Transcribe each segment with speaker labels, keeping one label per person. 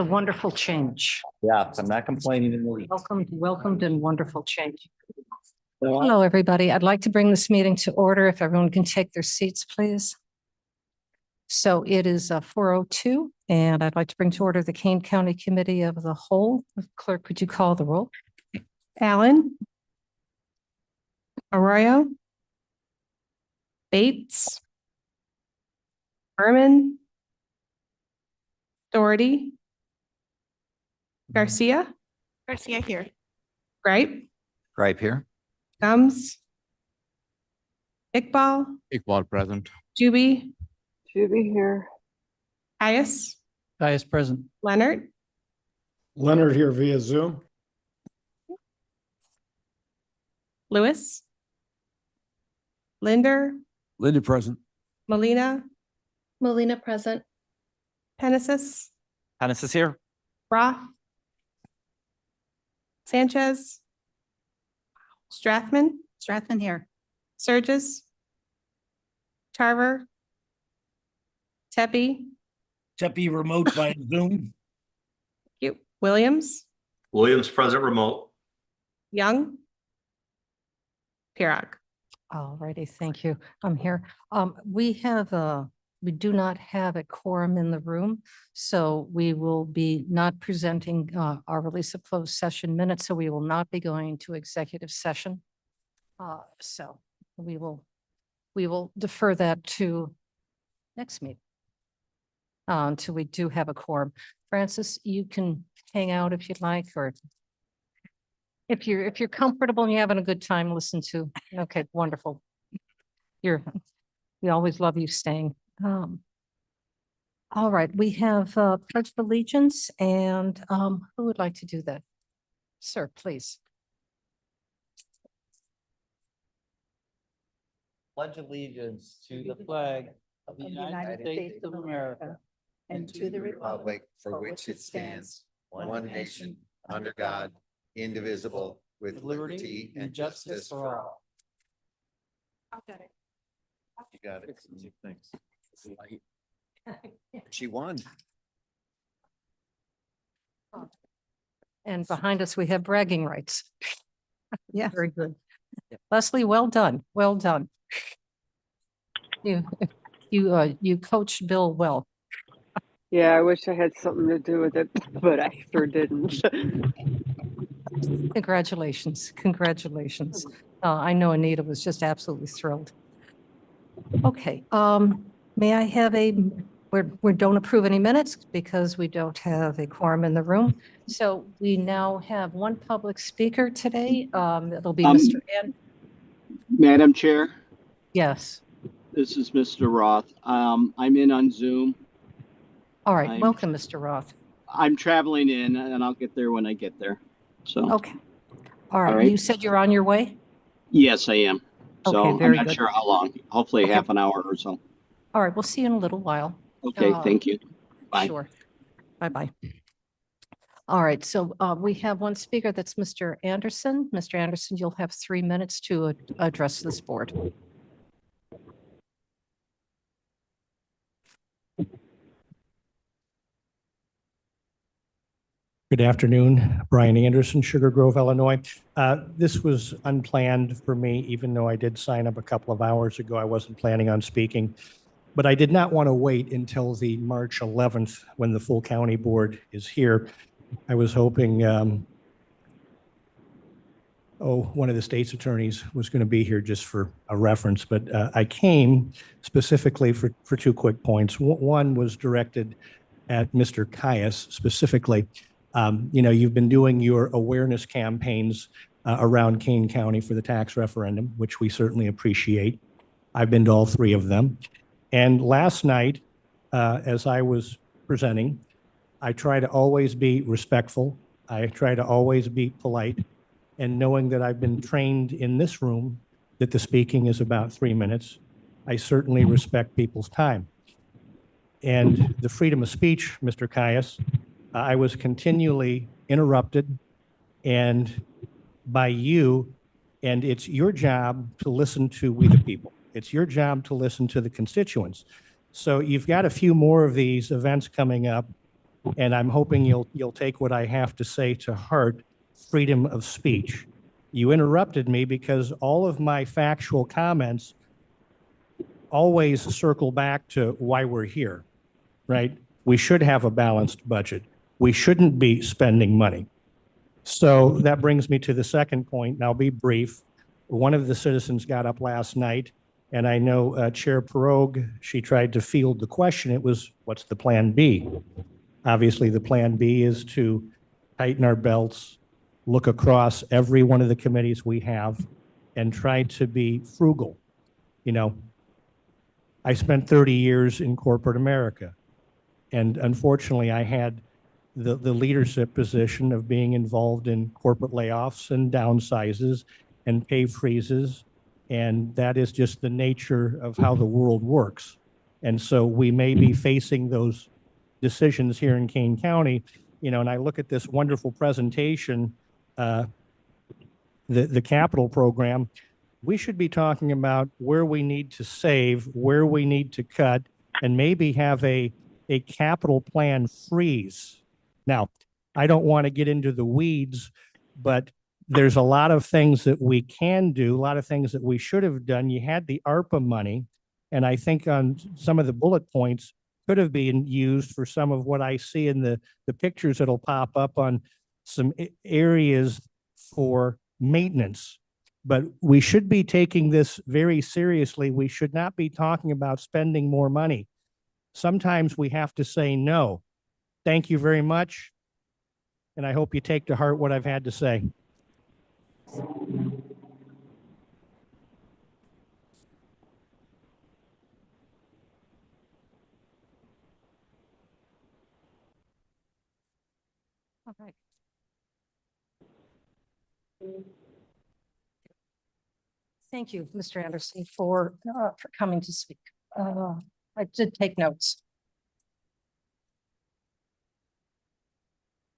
Speaker 1: a wonderful change.
Speaker 2: Yeah, I'm not complaining in the least.
Speaker 1: Welcomed and wonderful change. Hello, everybody. I'd like to bring this meeting to order. If everyone can take their seats, please. So it is 4:02, and I'd like to bring to order the Kane County Committee of the Whole. Clerk, could you call the roll?
Speaker 3: Allen, Arroyo, Bates, Berman, Doherty, Garcia,
Speaker 4: here.
Speaker 3: Gripe,
Speaker 2: Right here.
Speaker 3: Gums, Iqbal,
Speaker 5: Iqbal present.
Speaker 3: Juby,
Speaker 4: Here.
Speaker 3: Caius,
Speaker 6: Caius present.
Speaker 3: Leonard,
Speaker 7: Leonard here via Zoom.
Speaker 3: Lewis, Linder,
Speaker 5: Linda present.
Speaker 3: Molina,
Speaker 4: Molina present.
Speaker 3: Penesis,
Speaker 2: Hannes is here.
Speaker 3: Roth, Sanchez, Strathman,
Speaker 4: Here.
Speaker 3: Surges, Tarver, Tepe,
Speaker 7: Tepe remote by Zoom.
Speaker 3: Williams,
Speaker 8: Williams present remote.
Speaker 3: Young, Pirog.
Speaker 1: All righty, thank you. I'm here. We do not have a quorum in the room, so we will be not presenting our release of closed session minutes, so we will not be going to executive session. So we will defer that to next meeting until we do have a quorum. Francis, you can hang out if you'd like, or if you're comfortable and you're having a good time, listen to. Okay, wonderful. We always love you staying. All right, we have Pledge of Allegiance, and who would like to do that? Sir, please.
Speaker 6: Pledge allegiance to the flag of the United States of America
Speaker 4: And to the republic
Speaker 9: for which it stands, one nation, under God, indivisible, with liberty and justice for all. You got it.
Speaker 5: Thanks.
Speaker 9: She won.
Speaker 1: And behind us, we have bragging rights.
Speaker 4: Yeah.
Speaker 1: Very good. Leslie, well done, well done. You coached Bill well.
Speaker 4: Yeah, I wish I had something to do with it, but I sure didn't.
Speaker 1: Congratulations, congratulations. I know Anita was just absolutely thrilled. Okay, may I have we don't approve any minutes because we don't have a quorum in the room. So we now have one public speaker today. It'll be Mr. Ann.
Speaker 10: Madam Chair,
Speaker 1: Yes.
Speaker 10: this is Mr. Roth. I'm in on Zoom.
Speaker 1: All right,
Speaker 10: I'm-
Speaker 1: welcome, Mr. Roth.
Speaker 10: I'm traveling in and I'll get there when I get there. So,
Speaker 1: Okay. All right,
Speaker 10: right.
Speaker 1: you said you're on your way?
Speaker 10: yes, I am. So
Speaker 1: Okay,
Speaker 10: I'm
Speaker 1: very
Speaker 10: not
Speaker 1: good.
Speaker 10: sure how long, hopefully
Speaker 1: Okay.
Speaker 10: half an hour or so.
Speaker 1: All right, we'll see you in a little while.
Speaker 10: Okay, thank you. Bye.
Speaker 1: Sure. Bye-bye. All right, so we have one speaker, that's Mr. Anderson. Mr. Anderson, you'll have 3 minutes to address this board.
Speaker 7: Good afternoon, Brian Anderson, Sugar Grove, Illinois. This was unplanned for me, even though I did sign up a couple of hours ago. I wasn't planning on speaking, but I did not want to wait until the March 11th when the full county board is here. I was hoping, one of the state's attorneys was going to be here just for a reference, but I came specifically for two quick points. One was directed at Mr. Caius specifically. You've been doing your awareness campaigns around Kane County for the tax referendum, which we certainly appreciate. I've been to all three of them. And last night, as I was presenting, I try to always be respectful. I try to always be polite. And knowing that I've been trained in this room that the speaking is about 3 minutes, I certainly respect people's time. And the freedom of speech, Mr. Caius, I was continually interrupted and by you, and it's your job to listen to we the people. It's your job to listen to the constituents. So you've got a few more of these events coming up and I'm hoping you'll take what I have to say to heart, freedom of speech. You interrupted me because all of my factual comments always circle back to why we're here, right? We should have a balanced budget. We shouldn't be spending money. So that brings me to the second point, and I'll be brief. One of the citizens got up last night, and I know Chair Perogue, she tried to field the question. It was, what's the plan B? Obviously, the plan B is to tighten our belts, look across every one of the committees we have, and try to be frugal. You know, I spent 30 years in corporate America, and unfortunately, I had the leadership position of being involved in corporate layoffs and downsizes and pay freezes, and that is just the nature of how the world works. And so we may be facing those decisions here in Kane County, you know, and I look at this wonderful presentation, the capital program. We should be talking about where we need to save, where we need to cut, and maybe have a capital plan freeze. Now, I don't want to get into the weeds, but there's a lot of things that we can do, a lot of things that we should have done. You had the ARPA money, and I think on some of the bullet points could have been used for some of what I see in the pictures that'll pop up on some areas for maintenance. But we should be taking this very seriously. We should not be talking about spending more money. Sometimes we have to say no. Thank you very much. And I hope you take to heart what I've had to say.
Speaker 1: All right. Thank you, Mr. Anderson, for coming to speak. I did take notes.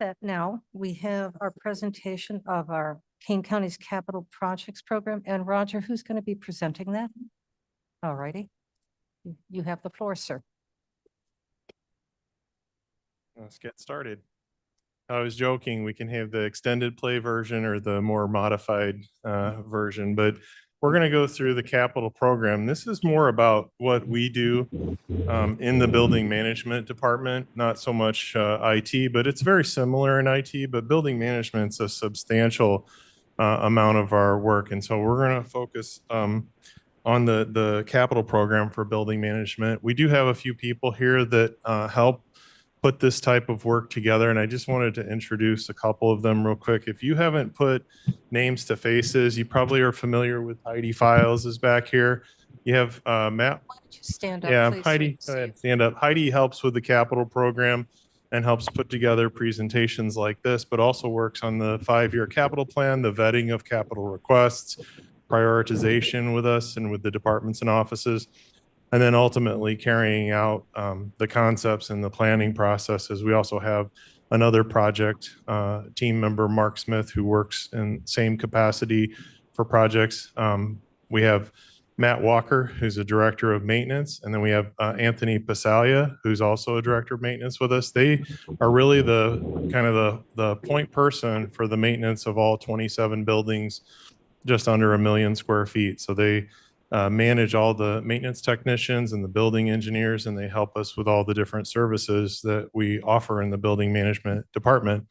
Speaker 1: That now we have our presentation of our Kane County's Capital Projects Program. And Roger, who's going to be presenting that? All righty. You have the floor, sir.
Speaker 11: Let's get started. I was joking, we can have the extended play version or the more modified version, but we're going to go through the capital program. This is more about what we do in the building management department, not so much IT, but it's very similar in IT, but building management's a substantial amount of our work. And so we're going to focus on the capital program for building management. We do have a few people here that help put this type of work together, and I just wanted to introduce a couple of them real quick. If you haven't put names to faces, you probably are familiar with Heidi Files is back here. You have Matt.
Speaker 1: Why don't you stand up,
Speaker 11: Yeah,
Speaker 1: please?
Speaker 11: Heidi, go ahead, stand up. Heidi helps with the capital program and helps put together presentations like this, but also works on the 5-year capital plan, the vetting of capital requests, prioritization with us and with the departments and offices, and then ultimately carrying out the concepts and the planning processes. We also have another project team member, Mark Smith, who works in same capacity for projects. We have Matt Walker, who's a director of maintenance, and then we have Anthony Pasalia, who's also a director of maintenance with us. They are really the kind of the point person for the maintenance of all 27 buildings, just under 1 million square feet. So they manage all the maintenance technicians and the building engineers, and they help us with all the different services that we offer in the building management department.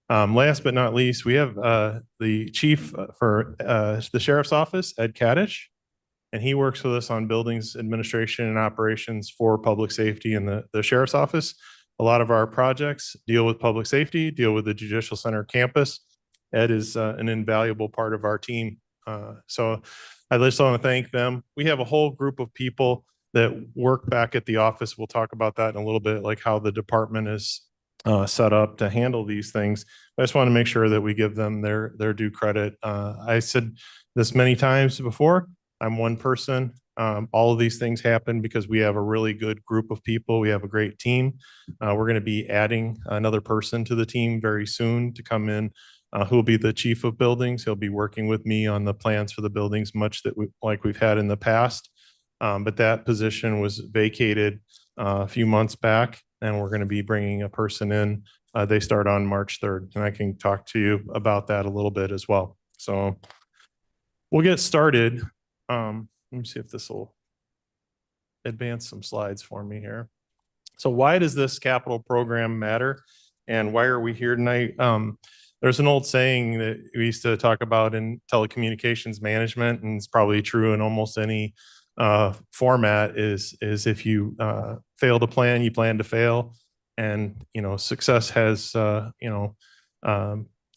Speaker 11: Last but not least, we have the chief for the sheriff's office, Ed Kadich, and he works with us on buildings administration and operations for public safety in the sheriff's office. A lot of our projects deal with public safety, deal with the Judicial Center campus. Ed is an invaluable part of our team. So I just want to thank them. We have a whole group of people that work back at the office. We'll talk about that in a little bit, like how the department is set up to handle these things. I just want to make sure that we give them their due credit. I said this many times before, I'm one person. All of these things happen because we have a really good group of people. We have a great team. We're going to be adding another person to the team very soon to come in, who will be the chief of buildings. He'll be working with me on the plans for the buildings, much that like we've had in the past. But that position was vacated a few months back, and we're going to be bringing a person in. They start on March 3rd, and I can talk to you about that a little bit as well. So we'll get started. Let me see if this will advance some slides for me here. So why does this capital program matter? And why are we here tonight? There's an old saying that we used to talk about in telecommunications management, and it's probably true in almost any format, is if you fail to plan, you plan to fail. And, you know, success has,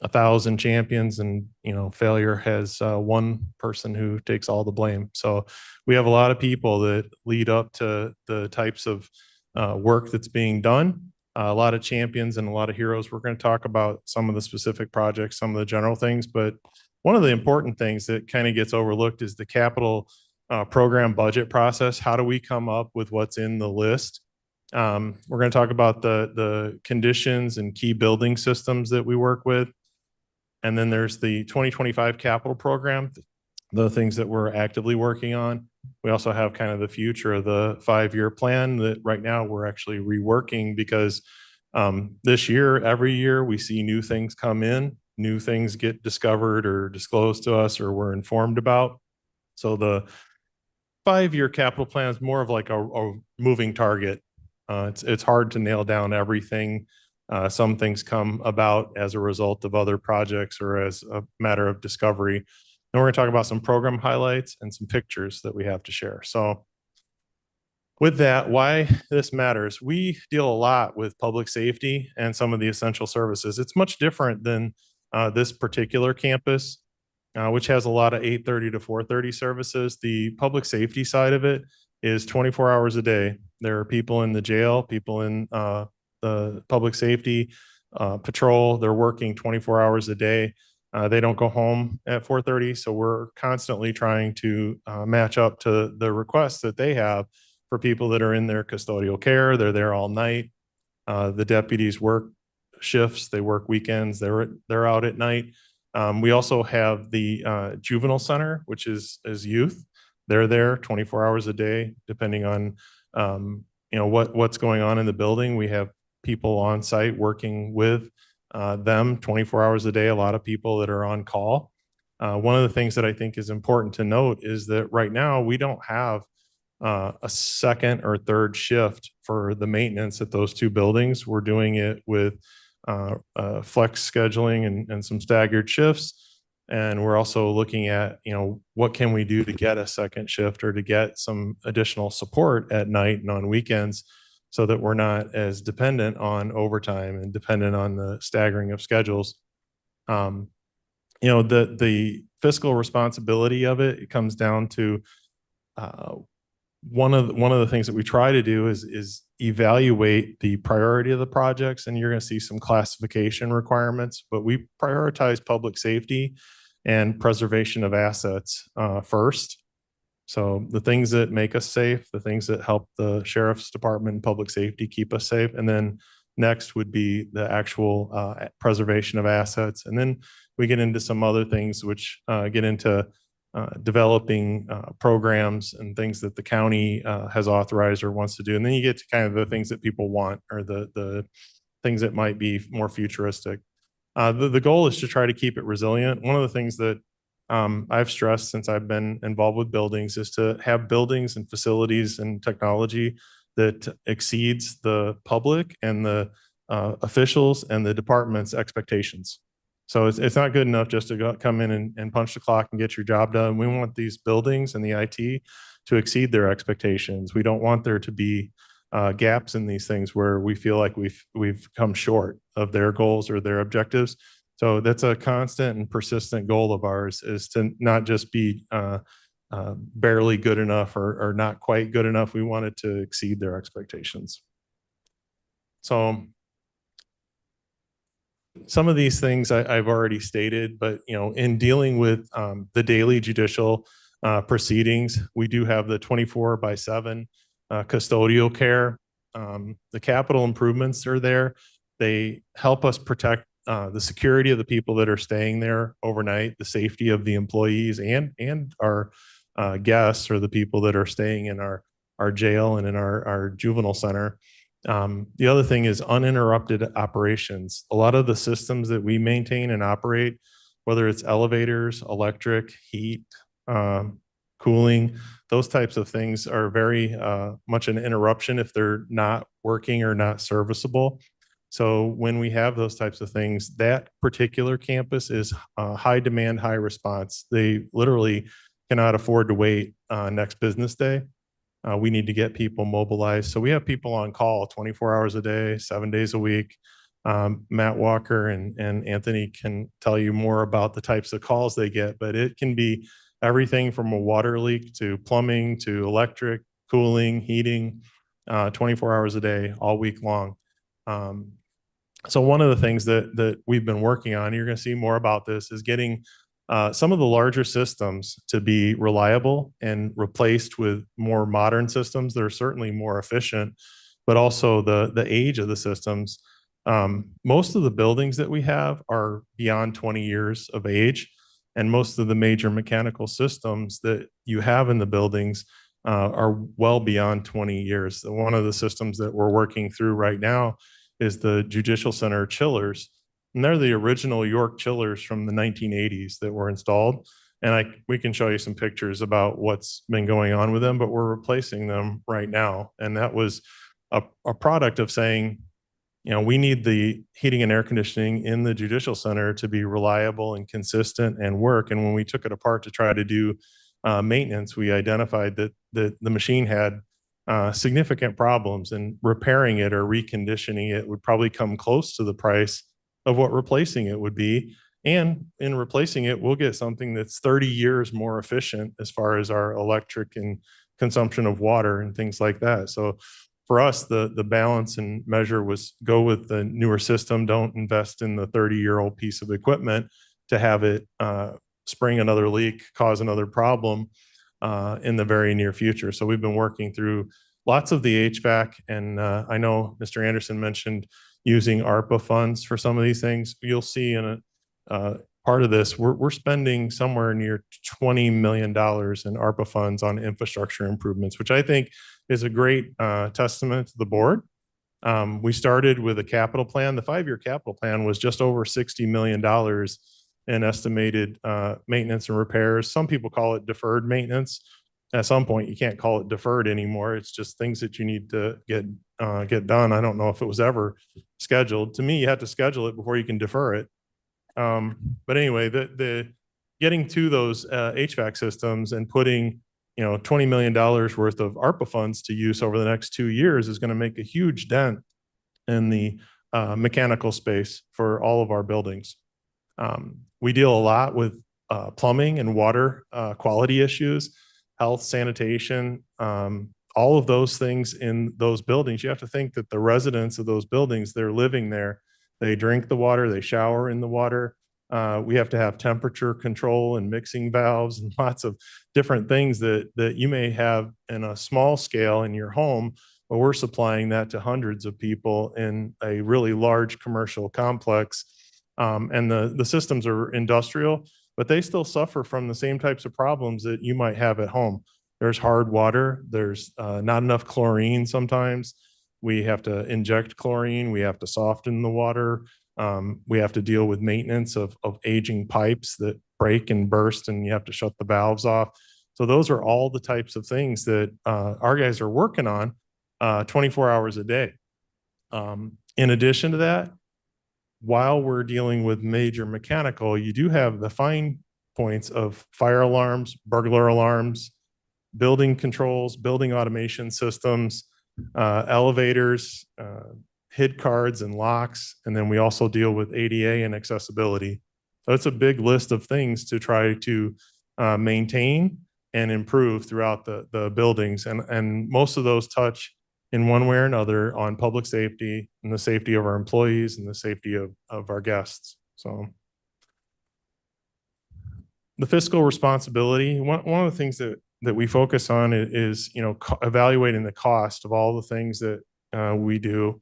Speaker 11: 1,000 champions, and, you know, failure has one person who takes all the blame. So we have a lot of people that lead up to the types of work that's being done. A lot of champions and a lot of heroes. We're going to talk about some of the specific projects, some of the general things, but one of the important things that kind of gets overlooked is the capital program budget process. How do we come up with what's in the list? We're going to talk about the conditions and key building systems that we work with. And then there's the 2025 capital program, the things that we're actively working on. We also have kind of the future of the 5-year plan that right now we're actually reworking, because this year, every year we see new things come in, new things get discovered or disclosed to us or we're informed about. So the 5-year capital plan is more of like a moving target. It's hard to nail down everything. Some things come about as a result of other projects or as a matter of discovery. And we're going to talk about some program highlights and some pictures that we have to share. So with that, why this matters. We deal a lot with public safety and some of the essential services. It's much different than this particular campus, which has a lot of 8:30 to 4:30 services. The public safety side of it is 24 hours a day. There are people in the jail, people in the public safety patrol. They're working 24 hours a day. They don't go home at 4:30. So we're constantly trying to match up to the requests that they have for people that are in their custodial care. They're there all night. The deputies work shifts. They work weekends. They're out at night. We also have the juvenile center, which is youth. They're there 24 hours a day, depending on what's going on in the building. We have people on site working with them 24 hours a day, a lot of people that are on call. One of the things that I think is important to note is that right now we don't have a second or third shift for the maintenance at those two buildings. We're doing it with flex scheduling and some staggered shifts. And we're also looking at, what can we do to get a second shift or to get some additional support at night and on weekends, so that we're not as dependent on overtime and dependent on the staggering of schedules. The fiscal responsibility of it comes down to one of the things that we try to do is evaluate the priority of the projects, and you're going to see some classification requirements, but we prioritize public safety and preservation of assets first. So the things that make us safe, the things that help the sheriff's department and public safety keep us safe. And then next would be the actual preservation of assets. And then we get into some other things which get into developing programs and things that the county has authorized or wants to do. And then you get to kind of the things that people want, or the things that might be more futuristic. The goal is to try to keep it resilient. One of the things that I've stressed since I've been involved with buildings is to have buildings and facilities and technology that exceeds the public and the officials and the department's expectations. So it's not good enough just to come in and punch the clock and get your job done. We want these buildings and the IT to exceed their expectations. We don't want there to be gaps in these things where we feel like we've come short of their goals or their objectives. So that's a constant and persistent goal of ours, is to not just be barely good enough or not quite good enough. We want it to exceed their expectations. So some of these things I've already stated, but in dealing with the daily judicial proceedings, we do have the 24/7 custodial care. The capital improvements are there. They help us protect the security of the people that are staying there overnight, the safety of the employees and our guests, or the people that are staying in our our jail and in our juvenile center. The other thing is uninterrupted operations. A lot of the systems that we maintain and operate, whether it's elevators, electric, heat, cooling, those types of things are very much an interruption if they're not working or not serviceable. So when we have those types of things, that particular campus is high demand, high response. They literally cannot afford to wait next business day. We need to get people mobilized. So we have people on call 24 hours a day, 7 days a week. Matt Walker and Anthony can tell you more about the types of calls they get, but it can be everything from a water leak to plumbing to electric, cooling, heating, 24 hours a day, all week long. So one of the things that we've been working on, you're going to see more about this, is getting some of the larger systems to be reliable and replaced with more modern systems that are certainly more efficient, but also the age of the systems. Most of the buildings that we have are beyond 20 years of age, and most of the major mechanical systems that you have in the buildings are well beyond 20 years. One of the systems that we're working through right now is the Judicial Center chillers. And they're the original York chillers from the 1980s that were installed. And we can show you some pictures about what's been going on with them, but we're replacing them right now. And that was a product of saying, you know, we need the heating and air conditioning in the Judicial Center to be reliable and consistent and work. And when we took it apart to try to do maintenance, we identified that the machine had significant problems, and repairing it or reconditioning it would probably come close to the price of what replacing it would be. And in replacing it, we'll get something that's 30 years more efficient as far as our electric and consumption of water and things like that. So for us, the balance and measure was go with the newer system. Don't invest in the 30-year-old piece of equipment to have it spring another leak, cause another problem in the very near future. So we've been working through lots of the HVAC, and I know Mr. Anderson mentioned using ARPA funds for some of these things. You'll see in a part of this, we're spending somewhere near $20 million in ARPA funds on infrastructure improvements, which I think is a great testament to the board. We started with a capital plan. The 5-year capital plan was just over $60 million in estimated maintenance and repairs. Some people call it deferred maintenance. At some point, you can't call it deferred anymore. It's just things that you need to get done. I don't know if it was ever scheduled. To me, you have to schedule it before you can defer it. But anyway, the getting to those HVAC systems and putting, you know, $20 million worth of ARPA funds to use over the next 2 years is going to make a huge dent in the mechanical space for all of our buildings. We deal a lot with plumbing and water quality issues, health, sanitation, all of those things in those buildings. You have to think that the residents of those buildings, they're living there. They drink the water, they shower in the water. We have to have temperature control and mixing valves and lots of different things that you may have in a small scale in your home, but we're supplying that to hundreds of people in a really large commercial complex. And the systems are industrial, but they still suffer from the same types of problems that you might have at home. There's hard water. There's not enough chlorine sometimes. We have to inject chlorine. We have to soften the water. We have to deal with maintenance of aging pipes that break and burst, and you have to shut the valves off. So those are all the types of things that our guys are working on 24 hours a day. In addition to that, while we're dealing with major mechanical, you do have the fine points of fire alarms, burglar alarms, building controls, building automation systems, elevators, HID cards and locks. And then we also deal with ADA and accessibility. So it's a big list of things to try to maintain and improve throughout the buildings. And most of those touch in one way or another on public safety and the safety of our employees and the safety of our guests. So the fiscal responsibility, one of the things that we focus on is, you know, evaluating the cost of all the things that we do.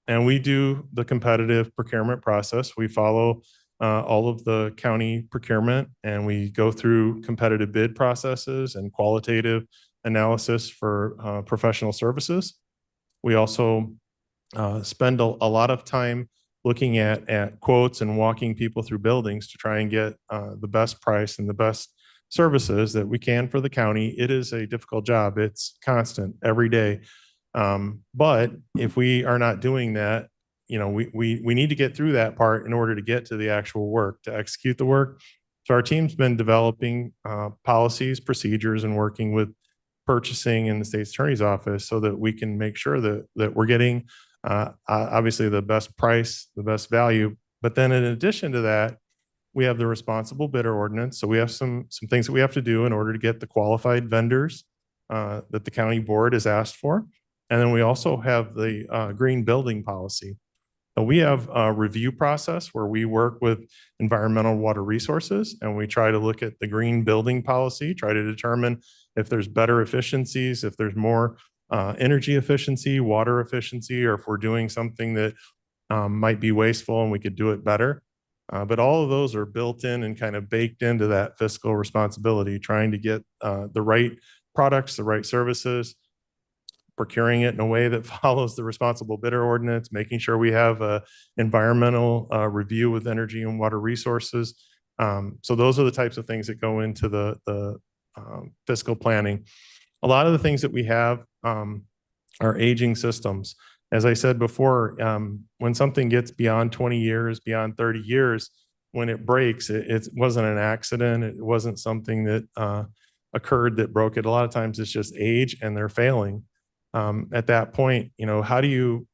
Speaker 11: And we do the competitive procurement process. We follow all of the county procurement, and we go through competitive bid processes and qualitative analysis for professional services. We also spend a lot of time looking at quotes and walking people through buildings to try and get the best price and the best services that we can for the county. It is a difficult job. It's constant every day. But if we are not doing that, we need to get through that part in order to get to the actual work, to execute the work. So our team's been developing policies, procedures, and working with purchasing in the state's attorney's office so that we can make sure that we're getting obviously the best price, the best value. But then in addition to that, we have the responsible bidder ordinance. So we have some things that we have to do in order to get the qualified vendors that the county board has asked for. And then we also have the green building policy. We have a review process where we work with environmental water resources and we try to look at the green building policy, try to determine if there's better efficiencies, if there's more energy efficiency, water efficiency, or if we're doing something that might be wasteful and we could do it better. But all of those are built in and kind of baked into that fiscal responsibility, trying to get the right products, the right services, procuring it in a way that follows the responsible bidder ordinance, making sure we have a environmental review with energy and water resources. So those are the types of things that go into the fiscal planning. A lot of the things that we have are aging systems. As I said before, when something gets beyond 20 years, beyond 30 years, when it breaks, it wasn't an accident. It wasn't something that occurred that broke it. A lot of times it's just age and they're failing. At that point, how do you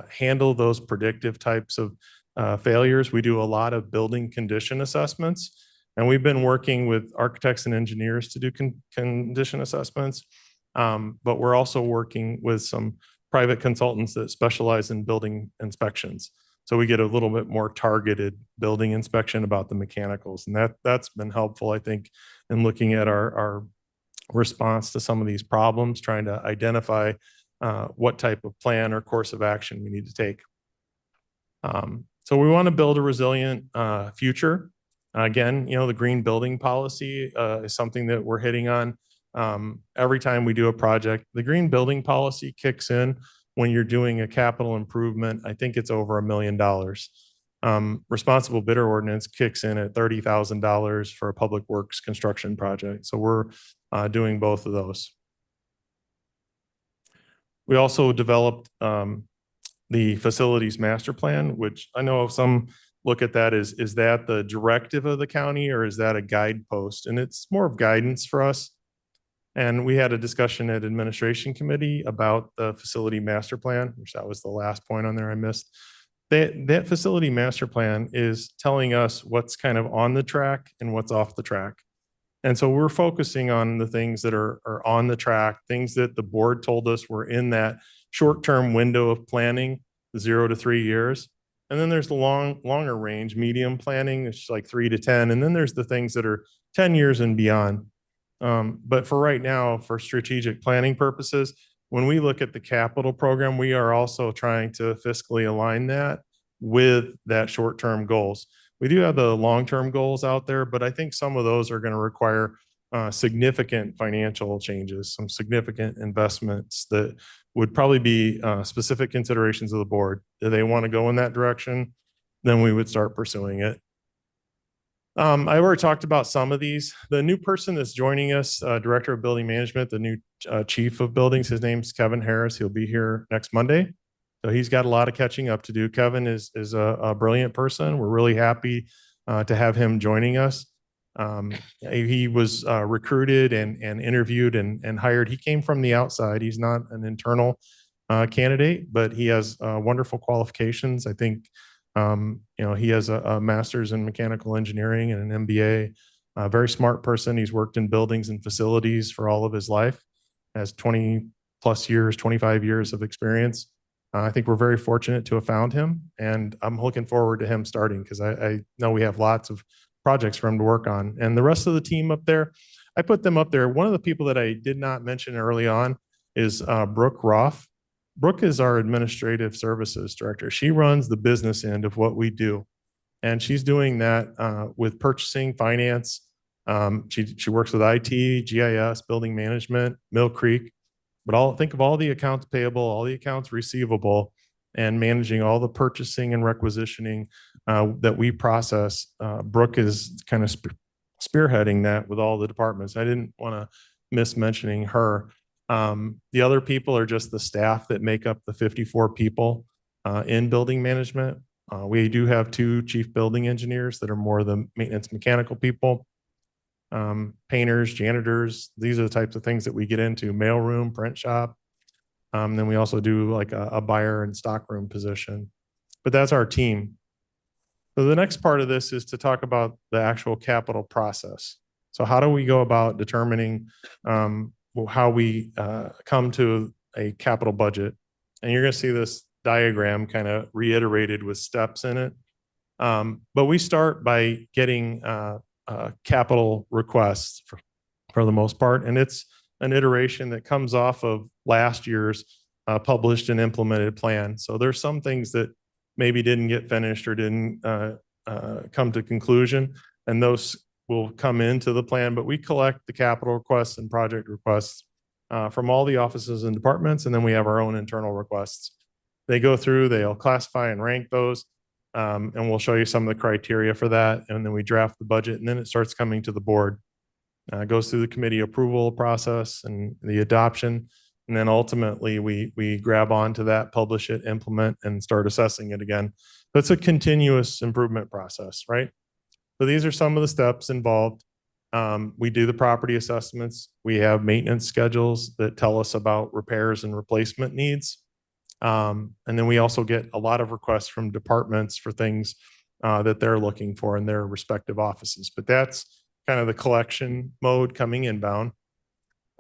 Speaker 11: handle those predictive types of failures? We do a lot of building condition assessments, and we've been working with architects and engineers to do condition assessments. But we're also working with some private consultants that specialize in building inspections. So we get a little bit more targeted building inspection about the mechanicals. And that's been helpful, I think, in looking at our response to some of these problems, trying to identify what type of plan or course of action we need to take. So we want to build a resilient future. Again, the green building policy is something that we're hitting on every time we do a project. The green building policy kicks in when you're doing a capital improvement. I think it's over $1 million. Responsible bidder ordinance kicks in at $30,000 for a public works construction project. So we're doing both of those. We also developed the facilities master plan, which I know some look at that as, is that the directive of the county or is that a guidepost? And it's more of guidance for us. And we had a discussion at administration committee about the facility master plan, which that was the last point on there I missed. That facility master plan is telling us what's kind of on the track and what's off the track. And so we're focusing on the things that are on the track, things that the board told us were in that short-term window of planning, 0 to 3 years. And then there's the longer range, medium planning, it's like 3 to 10. And then there's the things that are 10 years and beyond. But for right now, for strategic planning purposes, when we look at the capital program, we are also trying to fiscally align that with that short-term goals. We do have the long-term goals out there, but I think some of those are going to require significant financial changes, some significant investments that would probably be specific considerations of the board. Do they want to go in that direction? Then we would start pursuing it. I already talked about some of these. The new person that's joining us, Director of Building Management, the new Chief of Buildings, his name's Kevin Harris. He'll be here next Monday. So he's got a lot of catching up to do. Kevin is a brilliant person. We're really happy to have him joining us. He was recruited and interviewed and hired. He came from the outside. He's not an internal candidate, but he has wonderful qualifications. I think he has a master's in mechanical engineering and an MBA. A very smart person. He's worked in buildings and facilities for all of his life. Has 20 plus years, 25 years of experience. I think we're very fortunate to have found him, and I'm looking forward to him starting because I know we have lots of projects for him to work on. And the rest of the team up there, I put them up there. One of the people that I did not mention early on is Brooke Roth. Brooke is our administrative services director. She runs the business end of what we do. And she's doing that with purchasing, finance, She works with IT, GIS, building management, Mill Creek, but think of all the accounts payable, all the accounts receivable, and managing all the purchasing and requisitioning that we process. Brooke is kind of spearheading that with all the departments. I didn't want to miss mentioning her. The other people are just the staff that make up the 54 people in building management. We do have 2 chief building engineers that are more the maintenance mechanical people. Painters, janitors, these are the types of things that we get into, mailroom, print shop. Then we also do like a buyer and stockroom position, but that's our team. So the next part of this is to talk about the actual capital process. So how do we go about determining how we come to a capital budget? And you're going to see this diagram kind of reiterated with steps in it. But we start by getting capital requests for the most part. And it's an iteration that comes off of last year's published and implemented plan. So there's some things that maybe didn't get finished or didn't come to conclusion, and those will come into the plan. But we collect the capital requests and project requests from all the offices and departments, and then we have our own internal requests. They go through, they'll classify and rank those. And we'll show you some of the criteria for that. And then we draft the budget, and then it starts coming to the board. It goes through the committee approval process and the adoption. And then ultimately we grab onto that, publish it, implement, and start assessing it again. So it's a continuous improvement process, right? So these are some of the steps involved. We do the property assessments. We have maintenance schedules that tell us about repairs and replacement needs. And then we also get a lot of requests from departments for things that they're looking for in their respective offices. But that's kind of the collection mode coming inbound.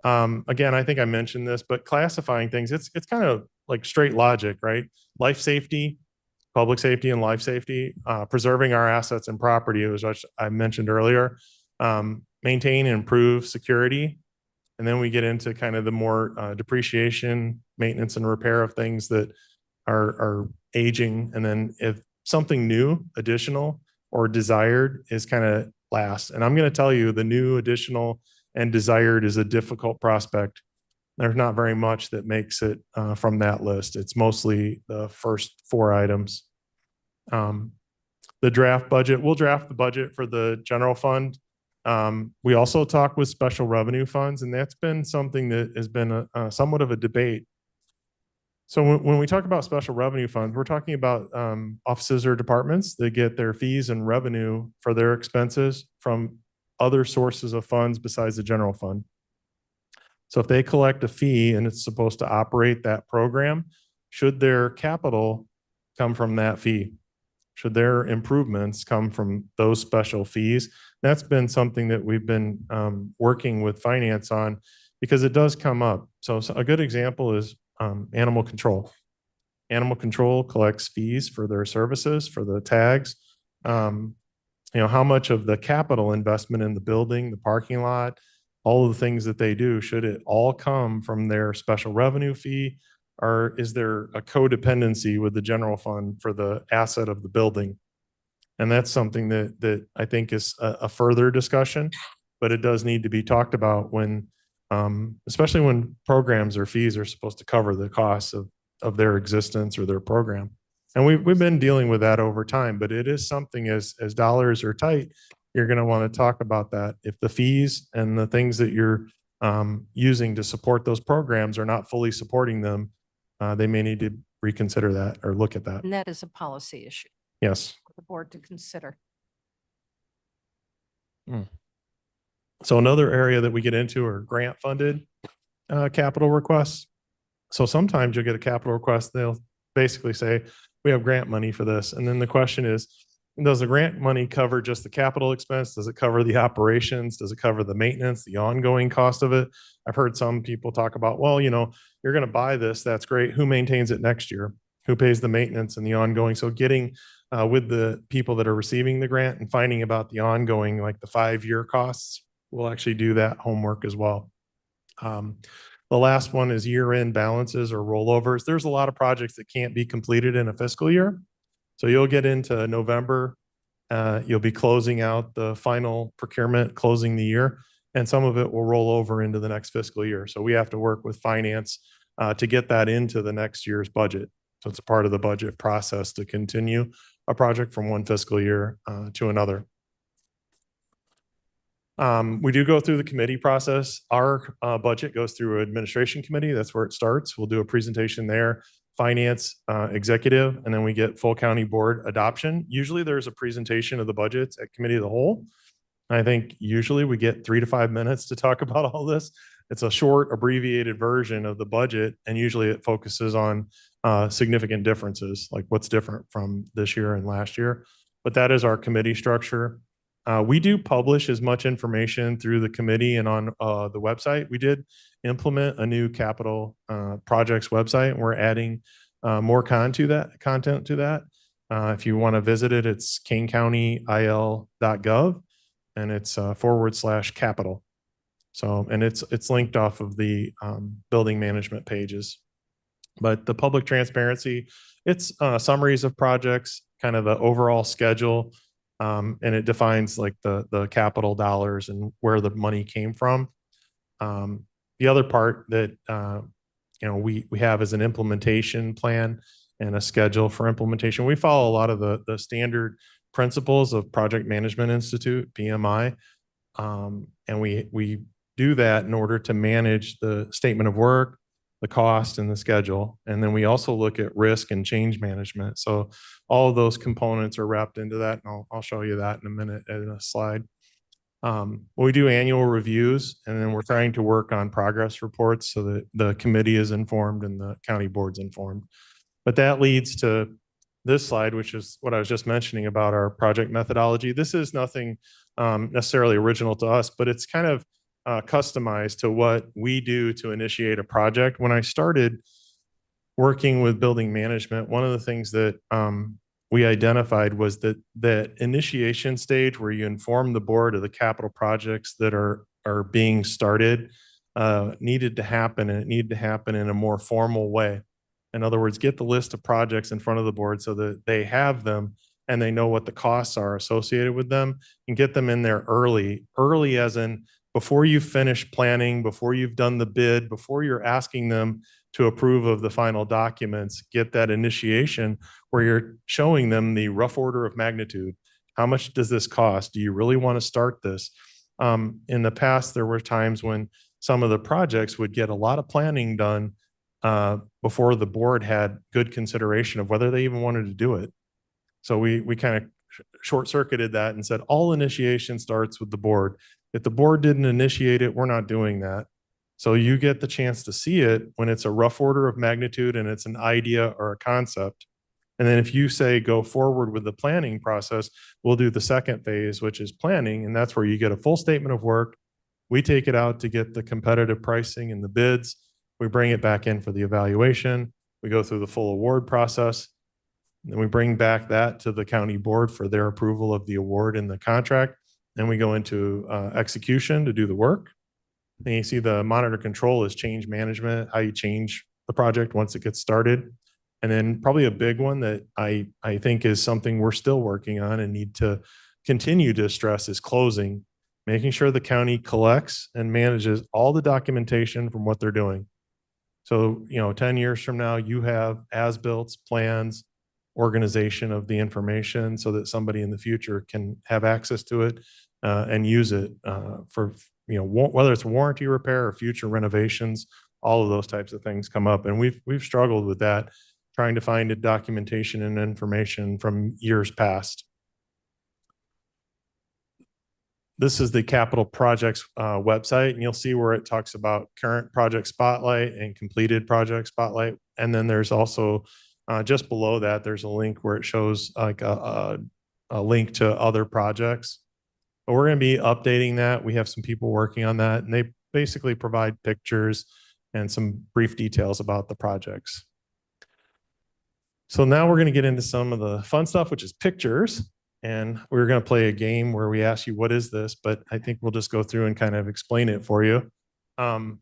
Speaker 11: Again, I think I mentioned this, but classifying things, it's kind of like straight logic, right? Life safety, public safety and life safety, preserving our assets and property, which I mentioned earlier, maintain and improve security. And then we get into kind of the more depreciation, maintenance and repair of things that are aging. And then if something new, additional or desired is kind of last. And I'm going to tell you the new, additional and desired is a difficult prospect. There's not very much that makes it from that list. It's mostly the first 4 items. The draft budget, we'll draft the budget for the general fund. We also talk with special revenue funds, and that's been something that has been somewhat of a debate. So when we talk about special revenue funds, we're talking about offices or departments that get their fees and revenue for their expenses from other sources of funds besides the general fund. So if they collect a fee and it's supposed to operate that program, should their capital come from that fee? Should their improvements come from those special fees? That's been something that we've been working with finance on because it does come up. So a good example is animal control. Animal control collects fees for their services, for the tags. How much of the capital investment in the building, the parking lot, all of the things that they do, should it all come from their special revenue fee? Or is there a codependency with the general fund for the asset of the building? And that's something that I think is a further discussion, but it does need to be talked about when, especially when programs or fees are supposed to cover the costs of their existence or their program. And we've been dealing with that over time, but it is something as dollars are tight, you're going to want to talk about that. If the fees and the things that you're using to support those programs are not fully supporting them, they may need to reconsider that or look at that.
Speaker 1: And that is a policy issue
Speaker 11: Yes.
Speaker 1: for the board to consider.
Speaker 11: So another area that we get into are grant funded capital requests. So sometimes you'll get a capital request. They'll basically say, we have grant money for this. And then the question is, does the grant money cover just the capital expense? Does it cover the operations? Does it cover the maintenance, the ongoing cost of it? I've heard some people talk about, well, you're going to buy this. That's great. Who maintains it next year? Who pays the maintenance and the ongoing? So getting with the people that are receiving the grant and finding about the ongoing, like the 5-year costs, we'll actually do that homework as well. The last one is year-end balances or rollovers. There's a lot of projects that can't be completed in a fiscal year. So you'll get into November You'll be closing out the final procurement, closing the year, and some of it will roll over into the next fiscal year. So we have to work with finance to get that into the next year's budget. So it's a part of the budget process to continue a project from one fiscal year to another. We do go through the committee process. Our budget goes through administration committee. That's where it starts. We'll do a presentation there, finance, executive, and then we get full county board adoption. Usually there's a presentation of the budgets at committee of the whole. I think usually we get 3 to 5 minutes to talk about all this. It's a short abbreviated version of the budget, and usually it focuses on significant differences, like what's different from this year and last year. But that is our committee structure. We do publish as much information through the committee and on the website. We did implement a new capital projects website, and we're adding more content to that. If you want to visit it, it's kanecountyil.gov, and it's /capital. So, and it's linked off of the building management pages. But the public transparency, it's summaries of projects, kind of the overall schedule, and it defines like the capital dollars and where the money came from. The other part that we have is an implementation plan and a schedule for implementation. We follow a lot of the standard principles of Project Management Institute, PMI, and we do that in order to manage the statement of work, the cost, and the schedule. And then we also look at risk and change management. So all of those components are wrapped into that, and I'll show you that in a minute in a slide. We do annual reviews, and then we're trying to work on progress reports so that the committee is informed and the county board's informed. But that leads to this slide, which is what I was just mentioning about our project methodology. This is nothing necessarily original to us, but it's kind of customized to what we do to initiate a project. When I started working with building management, one of the things that we identified was that initiation stage where you inform the board of the capital projects that are being started needed to happen, and it needed to happen in a more formal way. In other words, get the list of projects in front of the board so that they have them and they know what the costs are associated with them, and get them in there early as in before you finish planning, before you've done the bid, before you're asking them to approve of the final documents, get that initiation where you're showing them the rough order of magnitude. How much does this cost? Do you really want to start this? In the past, there were times when some of the projects would get a lot of planning done before the board had good consideration of whether they even wanted to do it. So we kind of short-circuited that and said all initiation starts with the board. If the board didn't initiate it, we're not doing that. So you get the chance to see it when it's a rough order of magnitude and it's an idea or a concept. And then if you say go forward with the planning process, we'll do the second phase, which is planning. And that's where you get a full statement of work. We take it out to get the competitive pricing and the bids. We bring it back in for the evaluation. We go through the full award process. Then we bring back that to the county board for their approval of the award and the contract. Then we go into execution to do the work. Then you see the monitor control is change management, how you change the project once it gets started. And then probably a big one that I think is something we're still working on and need to continue to stress is closing, making sure the county collects and manages all the documentation from what they're doing. So, 10 years from now, you have as-built plans, organization of the information so that somebody in the future can have access to it and use it for, whether it's warranty repair or future renovations, all of those types of things come up. And we've struggled with that, trying to find documentation and information from years past. This is the capital projects website, and you'll see where it talks about current project spotlight and completed project spotlight. And then there's also just below that, there's a link where it shows like a link to other projects. But we're going to be updating that. We have some people working on that, and they basically provide pictures and some brief details about the projects. So now we're going to get into some of the fun stuff, which is pictures. And we're going to play a game where we ask you, what is this? But I think we'll just go through and kind of explain it for you. So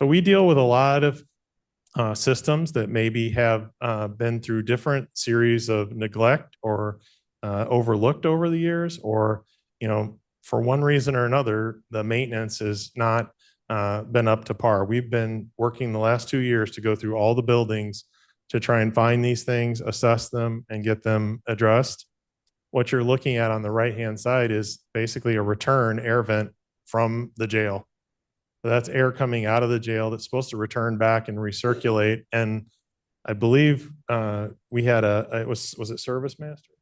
Speaker 11: we deal with a lot of systems that maybe have been through different series of neglect or overlooked over the years, or, for one reason or another, the maintenance has not been up to par. We've been working the last 2 years to go through all the buildings to try and find these things, assess them, and get them addressed. What you're looking at on the right-hand side is basically a return air vent from the jail. So that's air coming out of the jail that's supposed to return back and recirculate. And I believe we had was it Service Master?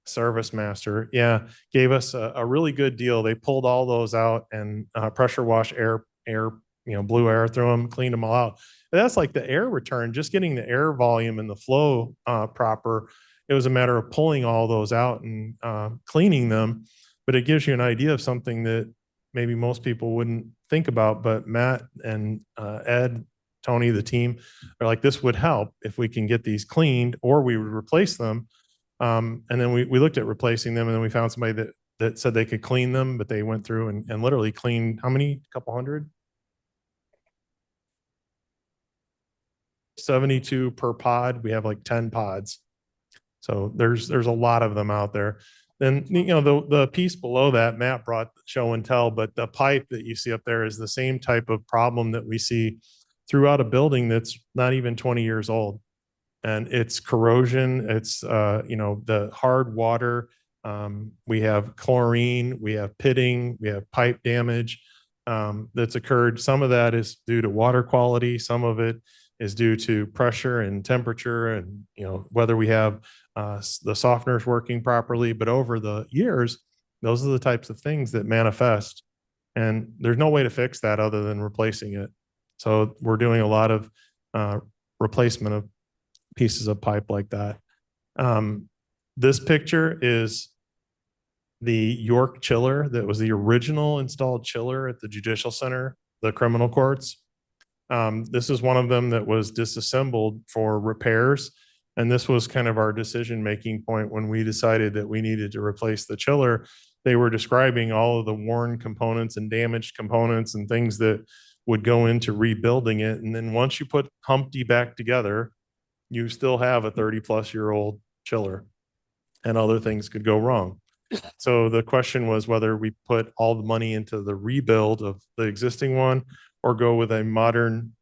Speaker 11: Service Master, yeah, gave us a really good deal. They pulled all those out and pressure wash air, blew air through them, cleaned them all out. And that's like the air return, just getting the air volume and the flow proper. It was a matter of pulling all those out and cleaning them. But it gives you an idea of something that maybe most people wouldn't think about. But Matt and Ed, Tony, the team are like, this would help if we can get these cleaned, or we would replace them. And then we looked at replacing them, and then we found somebody that said they could clean them, but they went through and literally cleaned how many? A couple hundred? 72 per pod. We have like 10 pods. So there's a lot of them out there. Then, the piece below that, Matt brought show and tell, but the pipe that you see up there is the same type of problem that we see throughout a building that's not even 20 years old. And it's corrosion, it's, the hard water. We have chlorine, we have pitting, we have pipe damage that's occurred. Some of that is due to water quality. Some of it is due to pressure and temperature and, whether we have the softeners working properly. But over the years, those are the types of things that manifest. And there's no way to fix that other than replacing it. So we're doing a lot of replacement of pieces of pipe like that. This picture is the York chiller that was the original installed chiller at the Judicial Center, the criminal courts. This is one of them that was disassembled for repairs. And this was kind of our decision-making point when we decided that we needed to replace the chiller. They were describing all of the worn components and damaged components and things that would go into rebuilding it. And then once you put Humpty back together, you still have a 30-plus-year-old chiller, and other things could go wrong. So the question was whether we put all the money into the rebuild of the existing one, or go with a modern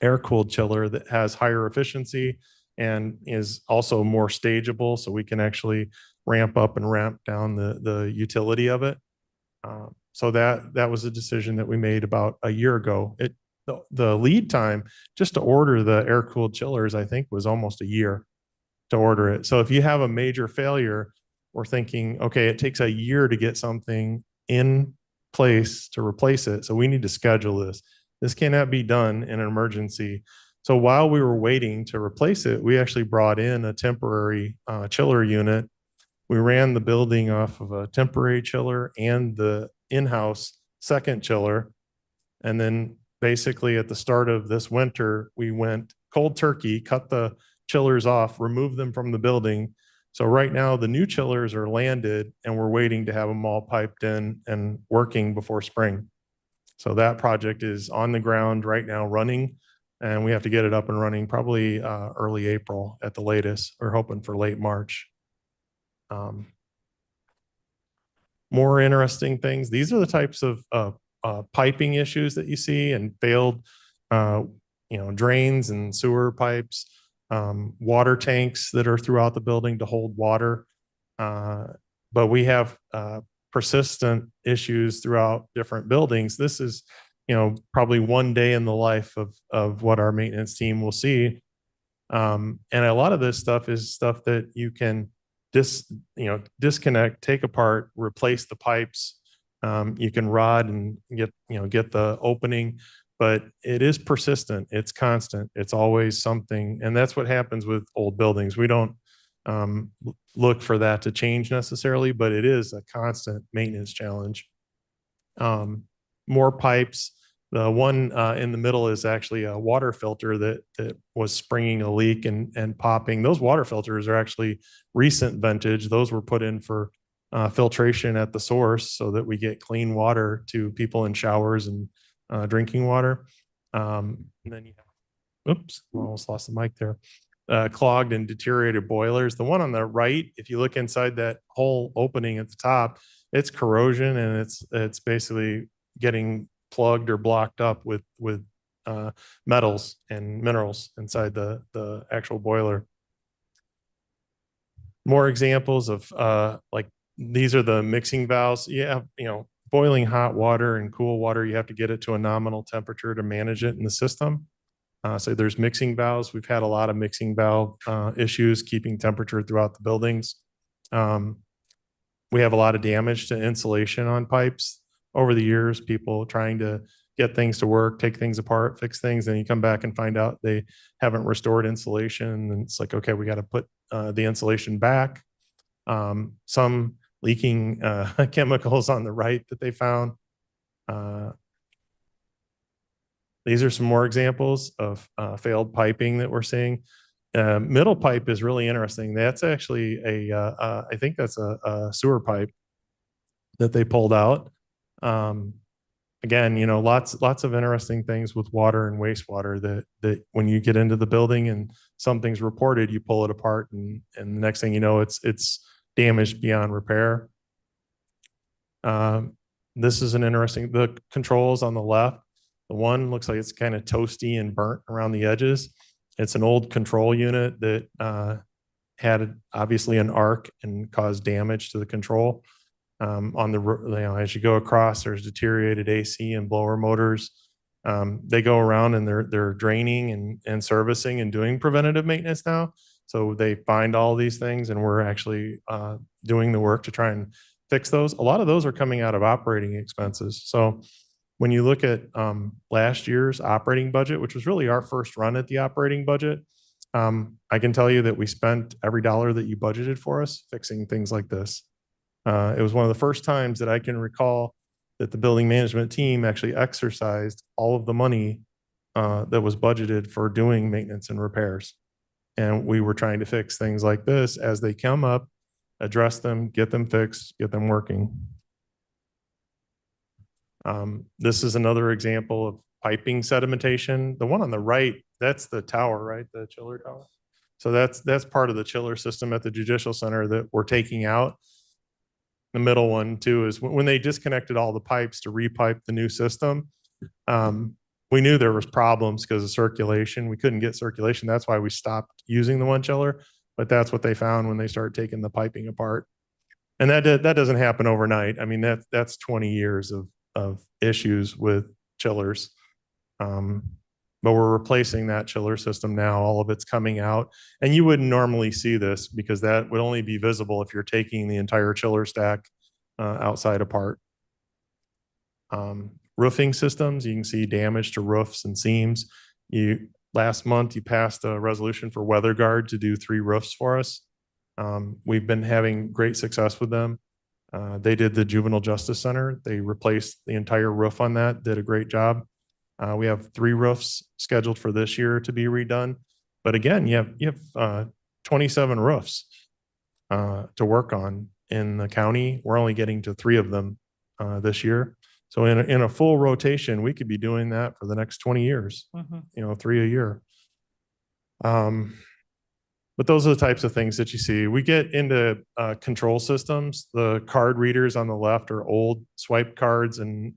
Speaker 11: air-cooled chiller that has higher efficiency and is also more stageable, so we can actually ramp up and ramp down the utility of it. So that was a decision that we made about a year ago. The lead time just to order the air-cooled chillers, I think, was almost a year to order it. So if you have a major failure, we're thinking, okay, it takes a year to get something in place to replace it. So we need to schedule this. This cannot be done in an emergency. So while we were waiting to replace it, we actually brought in a temporary chiller unit. We ran the building off of a temporary chiller and the in-house second chiller. And then basically at the start of this winter, we went cold turkey, cut the chillers off, removed them from the building. So right now the new chillers are landed and we're waiting to have them all piped in and working before spring. So that project is on the ground right now running, and we have to get it up and running probably early April at the latest. We're hoping for late March. More interesting things. These are the types of piping issues that you see, and failed, drains and sewer pipes, water tanks that are throughout the building to hold water. But we have persistent issues throughout different buildings. This is, probably one day in the life of what our maintenance team will see. And a lot of this stuff is stuff that you can disconnect, take apart, replace the pipes. You can rod and get the opening, but it is persistent. It's constant. It's always something. And that's what happens with old buildings. We don't look for that to change necessarily, but it is a constant maintenance challenge. More pipes. The one in the middle is actually a water filter that was springing a leak and popping. Those water filters are actually recent vintage. Those were put in for filtration at the source so that we get clean water to people in showers and drinking water. And then oops, I almost lost the mic there. clogged and deteriorated boilers. The one on the right, if you look inside that whole opening at the top, it's corrosion and it's basically getting plugged or blocked up with metals and minerals inside the actual boiler. More examples of like these are the mixing valves. Yeah, you know, boiling hot water and cool water, you have to get it to a nominal temperature to manage it in the system. So there's mixing valves. We've had a lot of mixing valve issues keeping temperature throughout the buildings. We have a lot of damage to insulation on pipes over the years, people trying to get things to work, take things apart, fix things, and you come back and find out they haven't restored insulation. And it's like, okay, we got to put the insulation back. Some leaking chemicals on the right that they found. These are some more examples of failed piping that we're seeing. Middle pipe is really interesting. That's actually I think that's a sewer pipe that they pulled out. Again, you know, lots of interesting things with water and wastewater that when you get into the building and something's reported, you pull it apart and the next thing you know, it's damaged beyond repair. This is an interesting, the controls on the left, the one looks like it's kind of toasty and burnt around the edges. It's an old control unit that had obviously an arc and caused damage to the control. On the, you know, as you go across, there's deteriorated AC and blower motors. They go around and they're draining and servicing and doing preventative maintenance now. So they find all these things and we're actually doing the work to try and fix those. A lot of those are coming out of operating expenses. So when you look at last year's operating budget, which was really our first run at the operating budget, I can tell you that we spent every dollar that you budgeted for us fixing things like this. It was one of the first times that I can recall that the building management team actually exercised all of the money that was budgeted for doing maintenance and repairs. And we were trying to fix things like this as they come up, address them, get them fixed, get them working. This is another example of piping sedimentation. The one on the right, that's the tower, right? The chiller tower. So that's part of the chiller system at the Judicial Center that we're taking out. The middle one too is when they disconnected all the pipes to repipe the new system. We knew there was problems because of circulation. We couldn't get circulation. That's why we stopped using the one chiller, but that's what they found when they started taking the piping apart. And that doesn't happen overnight. I mean, that's 20 years of issues with chillers. But we're replacing that chiller system now. All of it's coming out. And you wouldn't normally see this because that would only be visible if you're taking the entire chiller stack outside apart. Roofing systems, you can see damage to roofs and seams. Last month, you passed a resolution for WeatherGuard to do 3 roofs for us. We've been having great success with them. They did the Juvenile Justice Center. They replaced the entire roof on that, did a great job. We have 3 roofs scheduled for this year to be redone. But again, you have 27 roofs to work on in the county. We're only getting to 3 of them this year. So in a full rotation, we could be doing that for the next 20 years, you know, 3 a year. But those are the types of things that you see. We get into control systems. The card readers on the left are old swipe cards and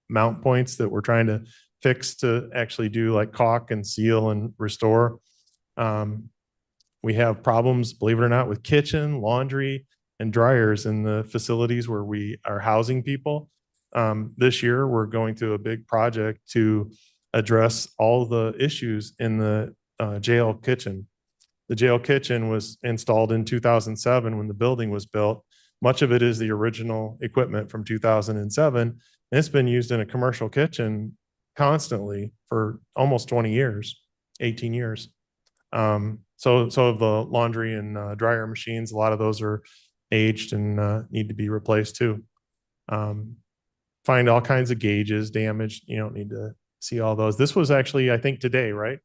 Speaker 11: mount points that we're trying to fix to actually do like caulk and seal and restore. We have problems, believe it or not, with kitchen, laundry, and dryers in the facilities where we are housing people. This year, we're going through a big project to address all the issues in the jail kitchen. The jail kitchen was installed in 2007 when the building was built. Much of it is the original equipment from 2007. And it's been used in a commercial kitchen constantly for almost 20 years, 18 years. So the laundry and dryer machines, a lot of those are aged and need to be replaced too. Find all kinds of gauges damaged. You don't need to see all those. This was actually, I think, today, right?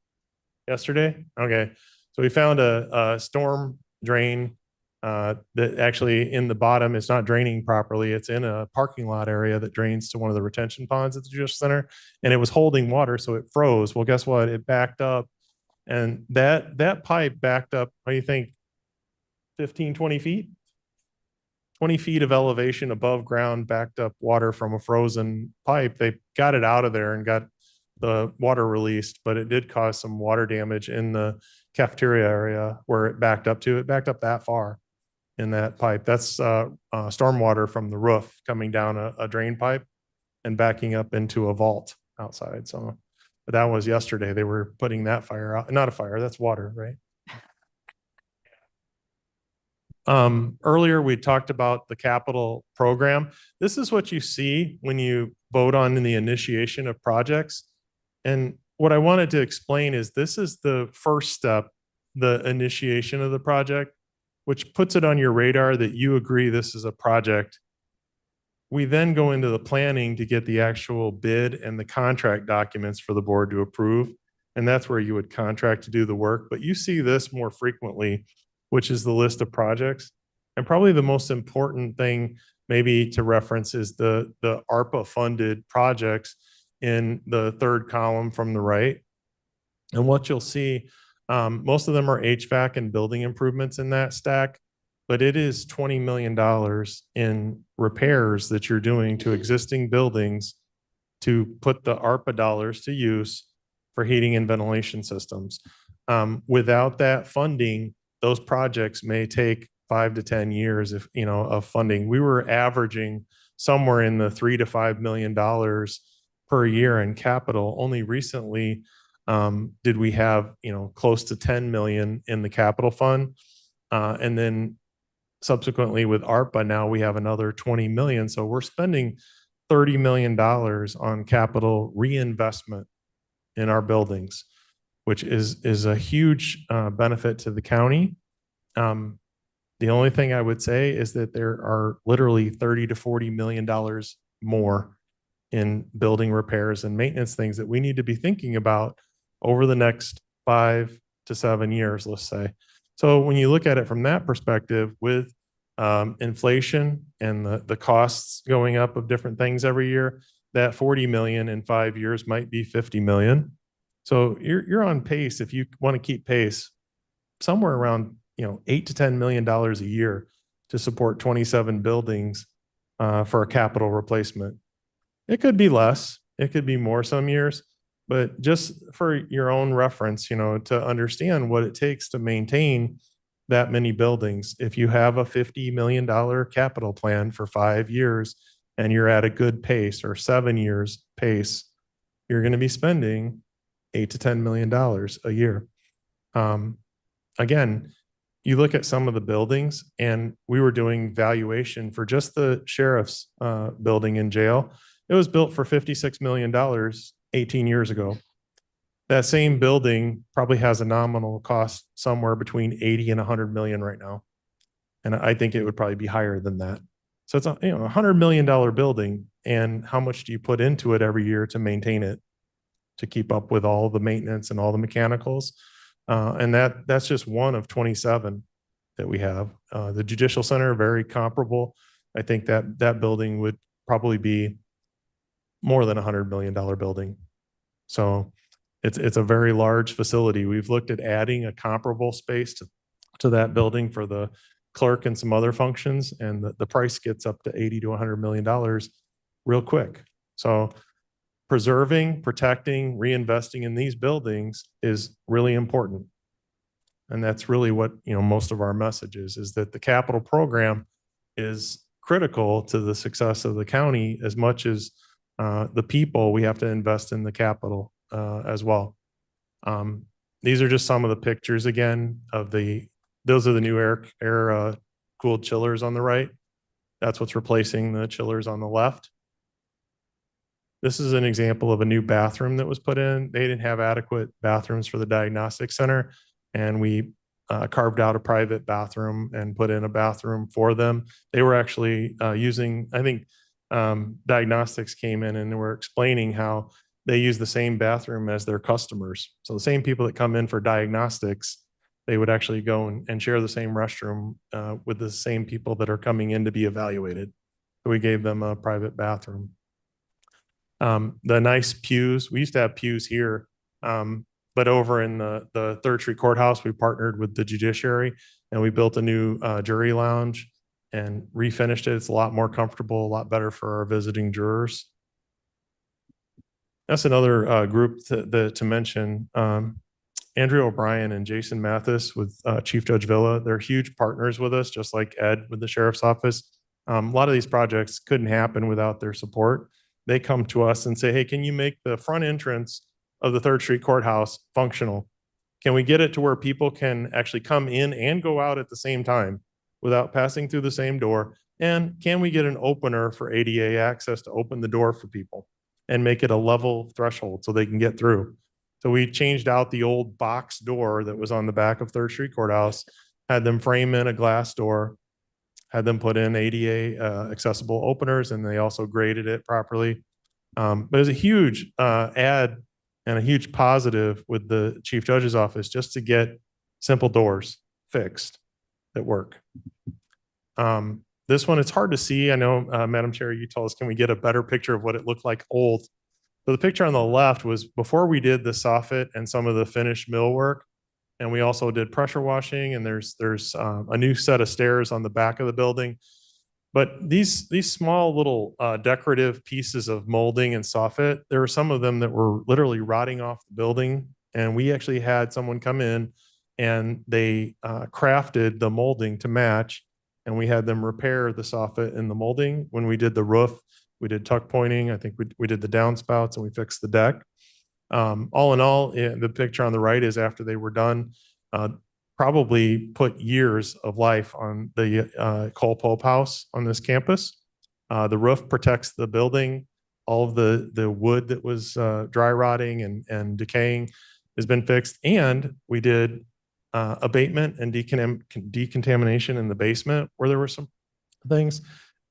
Speaker 11: Yesterday? Okay. So we found a storm drain that actually in the bottom is not draining properly. It's in a parking lot area that drains to one of the retention ponds at the Judicial Center, and it was holding water, so it froze. Well, guess what? It backed up And that pipe backed up, what do you think? 15, 20 feet? 20 feet of elevation above ground, backed up water from a frozen pipe. They got it out of there and got the water released, but it did cause some water damage in the cafeteria area where it backed up to. It backed up that far in that pipe. That's stormwater from the roof coming down a drain pipe and backing up into a vault outside. So, but that was yesterday. They were putting that fire out. Not a fire, that's water, right? Earlier, we talked about the capital program. This is what you see when you vote on the initiation of projects. And what I wanted to explain is this is the first step, the initiation of the project, which puts it on your radar that you agree this is a project. We then go into the planning to get the actual bid and the contract documents for the board to approve. And that's where you would contract to do the work. But you see this more frequently, which is the list of projects. And probably the most important thing maybe to reference is the ARPA funded projects in the third column from the right. And what you'll see, most of them are HVAC and building improvements in that stack, but it is $20 million in repairs that you're doing to existing buildings to put the ARPA dollars to use for heating and ventilation systems. Without that funding, those projects may take 5 to 10 years of funding. We were averaging somewhere in the $3 to $5 million per year in capital. Only recently did we have close to 10 million in the capital fund, and then subsequently with ARPA now we have another 20 million. So we're spending $30 million on capital reinvestment in our buildings, which is a huge benefit to the county. The only thing I would say is that there are literally $30 to $40 million more in building repairs and maintenance things that we need to be thinking about over the next 5 to 7 years, let's say. So when you look at it from that perspective, with inflation and the costs going up of different things every year, that 40 million in 5 years might be 50 million. So you're on pace, if you want to keep pace, somewhere around $8 to $10 million a year to support 27 buildings for a capital replacement. It could be less, it could be more some years, but just for your own reference, to understand what it takes to maintain that many buildings. If you have a $50 million capital plan for 5 years and you're at a good pace, or 7 years pace, you're going to be spending $8 to $10 million a year. Again, you look at some of the buildings, and we were doing valuation for just the sheriff's building in jail. It was built for $56 million 18 years ago. That same building probably has a nominal cost somewhere between 80 and 100 million right now. And I think it would probably be higher than that. So it's a $100 million building, and how much do you put into it every year to maintain it, to keep up with all the maintenance and all the mechanicals? And that's just one of 27 that we have. The Judicial Center, very comparable. I think that building would probably be more than $100 million building. So it's a very large facility. We've looked at adding a comparable space to that building for the clerk and some other functions, and the price gets up to $80 to $100 million real quick. So preserving, protecting, reinvesting in these buildings is really important. And that's really what most of our message is that the capital program is critical to the success of the county as much as the people. We have to invest in the capital as well. These are just some of the pictures again of those are the new air cooled chillers on the right. That's what's replacing the chillers on the left. This is an example of a new bathroom that was put in. They didn't have adequate bathrooms for the diagnostic center, and we carved out a private bathroom and put in a bathroom for them. They were actually using, I think, diagnostics came in and were explaining how they use the same bathroom as their customers. So the same people that come in for diagnostics, they would actually go and share the same restroom with the same people that are coming in to be evaluated. So we gave them a private bathroom. The nice pews, we used to have pews here, but But over in the Third Street Courthouse, we partnered with the judiciary and we built a new jury lounge and refinished it. It's a lot more comfortable, a lot better for our visiting jurors. That's another group to mention. Andrea O'Brien and Jason Mathis with Chief Judge Villa. They're huge partners with us, just like Ed with the Sheriff's Office. A lot of these projects couldn't happen without their support. They come to us and say, hey, can you make the front entrance of the Third Street Courthouse functional? Can we get it to where people can actually come in and go out at the same time without passing through the same door? And can we get an opener for ADA access to open the door for people and make it a level threshold so they can get through? So we changed out the old box door that was on the back of Third Street Courthouse, had them frame in a glass door, had them put in ADA accessible openers, and they also graded it properly. But it was a huge add and a huge positive with the Chief Judge's Office just to get simple doors fixed that work. This one, it's hard to see. I know, Madam Chair, you told us, can we get a better picture of what it looked like old? So the picture on the left was before we did the soffit and some of the finished millwork. And we also did pressure washing, and there's a new set of stairs on the back of the building. But these small little decorative pieces of molding and soffit, there were some of them that were literally rotting off the building. And we actually had someone come in and they crafted the molding to match. And we had them repair the soffit and the molding. When we did the roof, we did tuck pointing. I think we did the downspouts and we fixed the deck. All in all, the picture on the right is after they were done, probably put years of life on the Cole Pope House on this campus. The roof protects the building. All of the wood that was dry rotting and decaying has been fixed. And we did abatement and decontamination in the basement where there were some things.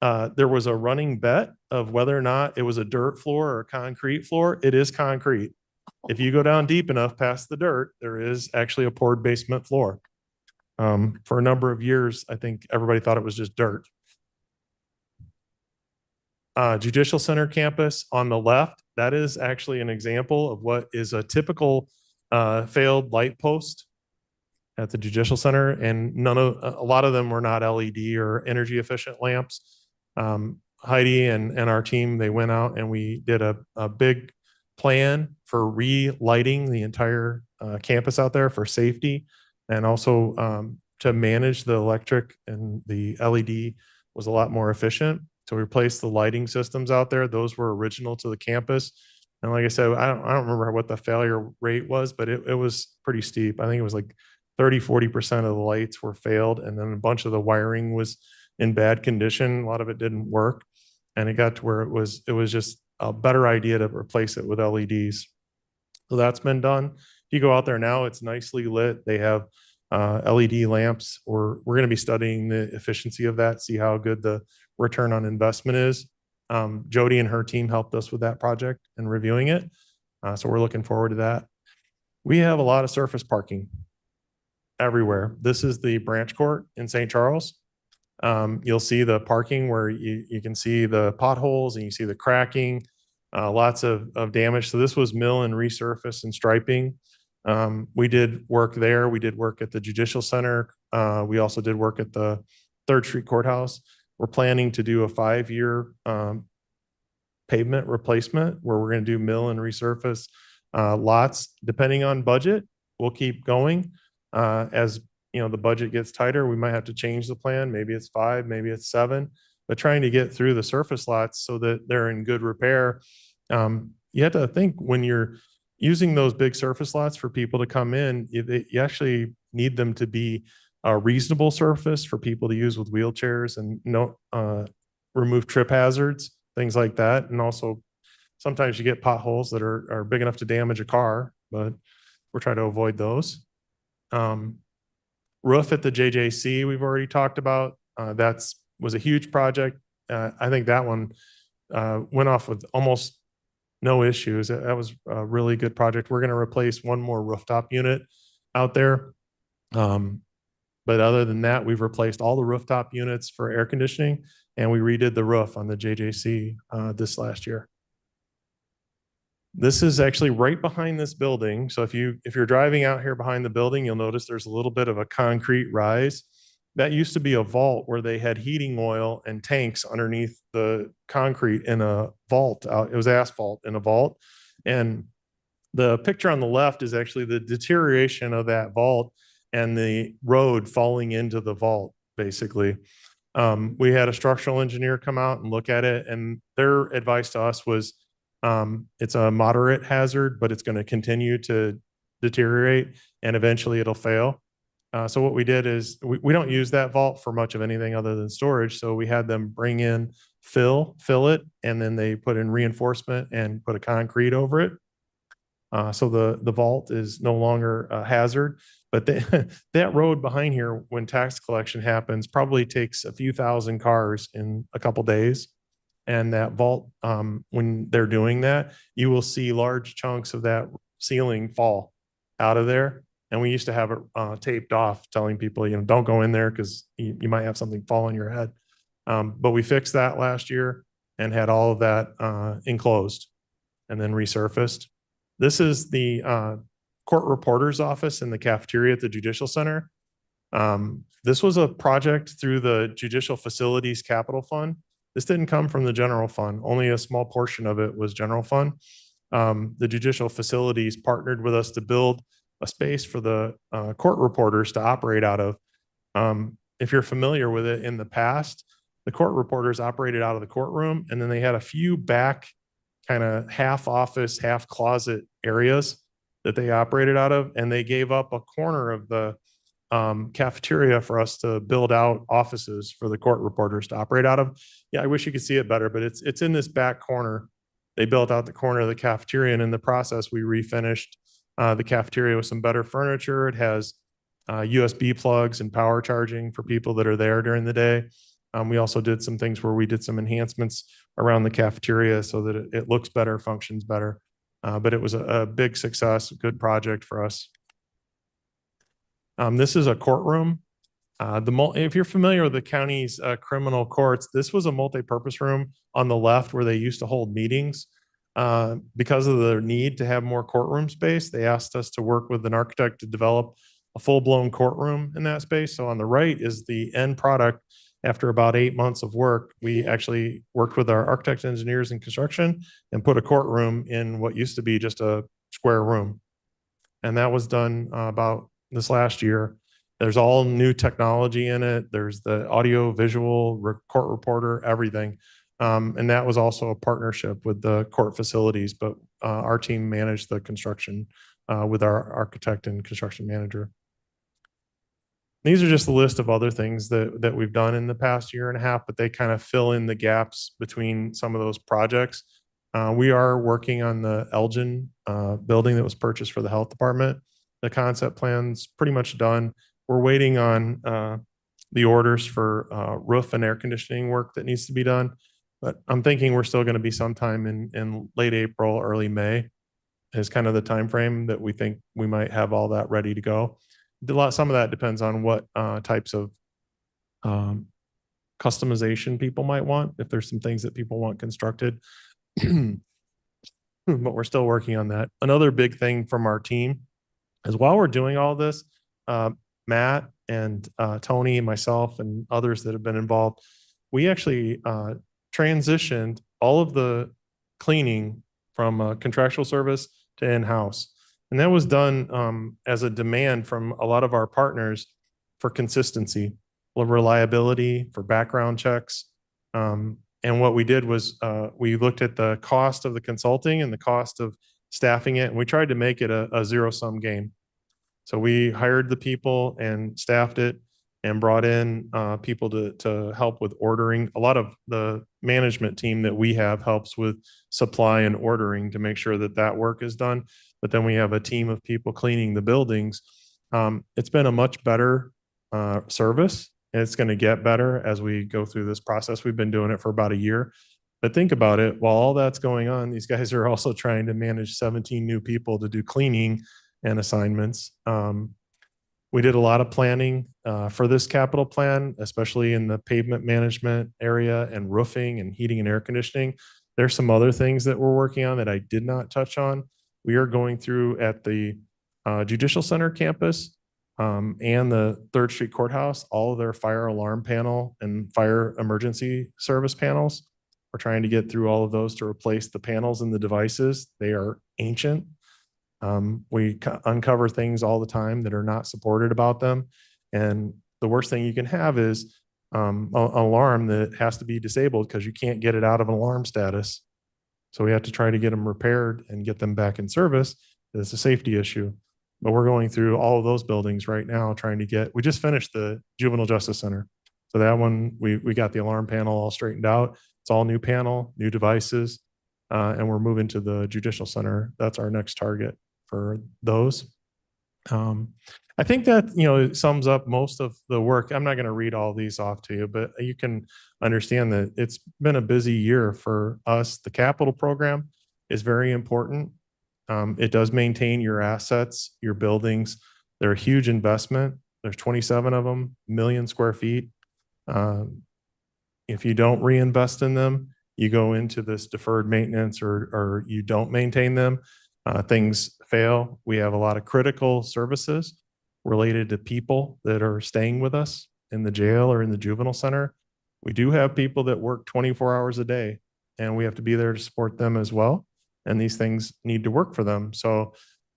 Speaker 11: There was a running bet of whether or not it was a dirt floor or a concrete floor. It is concrete. If you go down deep enough past the dirt, there is actually a poured basement floor. For a number of years, I think everybody thought it was just dirt. Judicial Center campus on the left, that is actually an example of what is a typical failed light post at the Judicial Center. And a lot of them were not LED or energy efficient lamps. Heidi and our team, they went out and we did a big plan for relighting the entire campus out there for safety, and also to manage the electric, and the LED was a lot more efficient. So we replaced the lighting systems out there. Those were original to the campus. And like I said, I don't remember what the failure rate was, but it was pretty steep. I think it was like 30–40% of the lights were failed. And then a bunch of the wiring was in bad condition. A lot of it didn't work. And it got to where it was just a better idea to replace it with LEDs. So that's been done. If you go out there now, it's nicely lit. They have LED lamps. We're going to be studying the efficiency of that, see how good the return on investment is. Jody and her team helped us with that project and reviewing it. So we're looking forward to that. We have a lot of surface parking everywhere. This is the branch court in St. Charles. You'll see the parking where you can see the potholes and you see the cracking, lots of damage. So this was mill and resurface and striping. We did work there. We did work at the Judicial Center. We also did work at the Third Street Courthouse. We're planning to do a 5-year pavement replacement where we're going to do mill and resurface lots. Depending on budget, we'll keep going. As you know, the budget gets tighter, we might have to change the plan. Maybe it's 5, maybe it's 7, but trying to get through the surface lots so that they're in good repair. You have to think when you're using those big surface lots for people to come in, you actually need them to be a reasonable surface for people to use with wheelchairs and remove trip hazards, things like that. And also sometimes you get potholes that are big enough to damage a car, but we're trying to avoid those. Roof at the JJC, we've already talked about. Was a huge project. I think that one went off with almost no issues. That was a really good project. We're going to replace one more rooftop unit out there. But other than that, we've replaced all the rooftop units for air conditioning, and we redid the roof on the JJC this last year. This is actually right behind this building. So if you're driving out here behind the building, you'll notice there's a little bit of a concrete rise. That used to be a vault where they had heating oil and tanks underneath the concrete in a vault. It was asphalt in a vault. And the picture on the left is actually the deterioration of that vault and the road falling into the vault, basically. We had a structural engineer come out and look at it, and their advice to us was, it's a moderate hazard, but it's going to continue to deteriorate and eventually it'll fail. So what we did is we don't use that vault for much of anything other than storage. So we had them bring in fill it, and then they put in reinforcement and put a concrete over it. So the vault is no longer a hazard, but that road behind here, when tax collection happens, probably takes a few thousand cars in a couple days. And that vault, when they're doing that, you will see large chunks of that ceiling fall out of there. And we used to have it taped off, telling people, don't go in there because you might have something fall on your head. But we fixed that last year and had all of that enclosed and then resurfaced. This is the court reporter's office in the cafeteria at the Judicial Center. This was a project through the Judicial Facilities Capital Fund. This didn't come from the general fund. Only a small portion of it was general fund. The Judicial Facilities partnered with us to build a space for the court reporters to operate out of. If you're familiar with it, in the past, the court reporters operated out of the courtroom, and then they had a few back kind of half office, half closet areas that they operated out of, and they gave up a corner of the cafeteria for us to build out offices for the court reporters to operate out of. Yeah, I wish you could see it better, but it's in this back corner. They built out the corner of the cafeteria, and in the process, we refinished the cafeteria with some better furniture. It has USB plugs and power charging for people that are there during the day. We also did some things where we did some enhancements around the cafeteria so that it looks better, functions better. But it was a big success, a good project for us. This is a courtroom. If you're familiar with the county's criminal courts, this was a multi-purpose room on the left where they used to hold meetings. Because of the need to have more courtroom space, they asked us to work with an architect to develop a full-blown courtroom in that space. So on the right is the end product. After about 8 months of work, we actually worked with our architects, engineers, and construction and put a courtroom in what used to be just a square room. And that was done about this last year. There's all new technology in it. There's the audio, visual, court reporter, everything. And that was also a partnership with the court facilities, but our team managed the construction with our architect and construction manager. These are just a list of other things that we've done in the past year and a half, but they kind of fill in the gaps between some of those projects. We are working on the Elgin building that was purchased for the health department. The concept plan's pretty much done. We're waiting on the orders for roof and air conditioning work that needs to be done. But I'm thinking we're still going to be sometime in late April, early May is kind of the time frame that we think we might have all that ready to go. Some of that depends on what types of customization people might want, if there's some things that people want constructed. But we're still working on that. Another big thing from our team is while we're doing all this, Matt and Tony and myself and others that have been involved, we actually transitioned all of the cleaning from a contractual service to in-house. And that was done as a demand from a lot of our partners for consistency, reliability, for background checks. And what we did was we looked at the cost of the consulting and the cost of staffing it, and we tried to make it a zero-sum game. So we hired the people and staffed it and brought in people to help with ordering. A lot of the management team that we have helps with supply and ordering to make sure that that work is done. But then we have a team of people cleaning the buildings. It's been a much better service. It's going to get better as we go through this process. We've been doing it for about a year. But think about it, while all that's going on, these guys are also trying to manage 17 new people to do cleaning and assignments. We did a lot of planning for this capital plan, especially in the pavement management area and roofing and heating and air conditioning. There's some other things that we're working on that I did not touch on. We are going through at the Judicial Center campus and the Third Street Courthouse, all of their fire alarm panel and fire emergency service panels. We're trying to get through all of those to replace the panels and the devices. They are ancient. We uncover things all the time that are not supported about them. And the worst thing you can have is an alarm that has to be disabled because you can't get it out of an alarm status. So we have to try to get them repaired and get them back in service. It's a safety issue. But we're going through all of those buildings right now trying to get, we just finished the Juvenile Justice Center. So that one, we got the alarm panel all straightened out. It's all new panel, new devices, and we're moving to the Judicial Center. That's our next target for those. I think that, it sums up most of the work. I'm not going to read all these off to you, but you can understand that it's been a busy year for us. The capital program is very important. It does maintain your assets, your buildings. They're a huge investment. There's 27 of them, million square feet. If you don't reinvest in them, you go into this deferred maintenance or you don't maintain them, things fail. We have a lot of critical services related to people that are staying with us in the jail or in the juvenile center. We do have people that work 24 hours a day, and we have to be there to support them as well. And these things need to work for them. So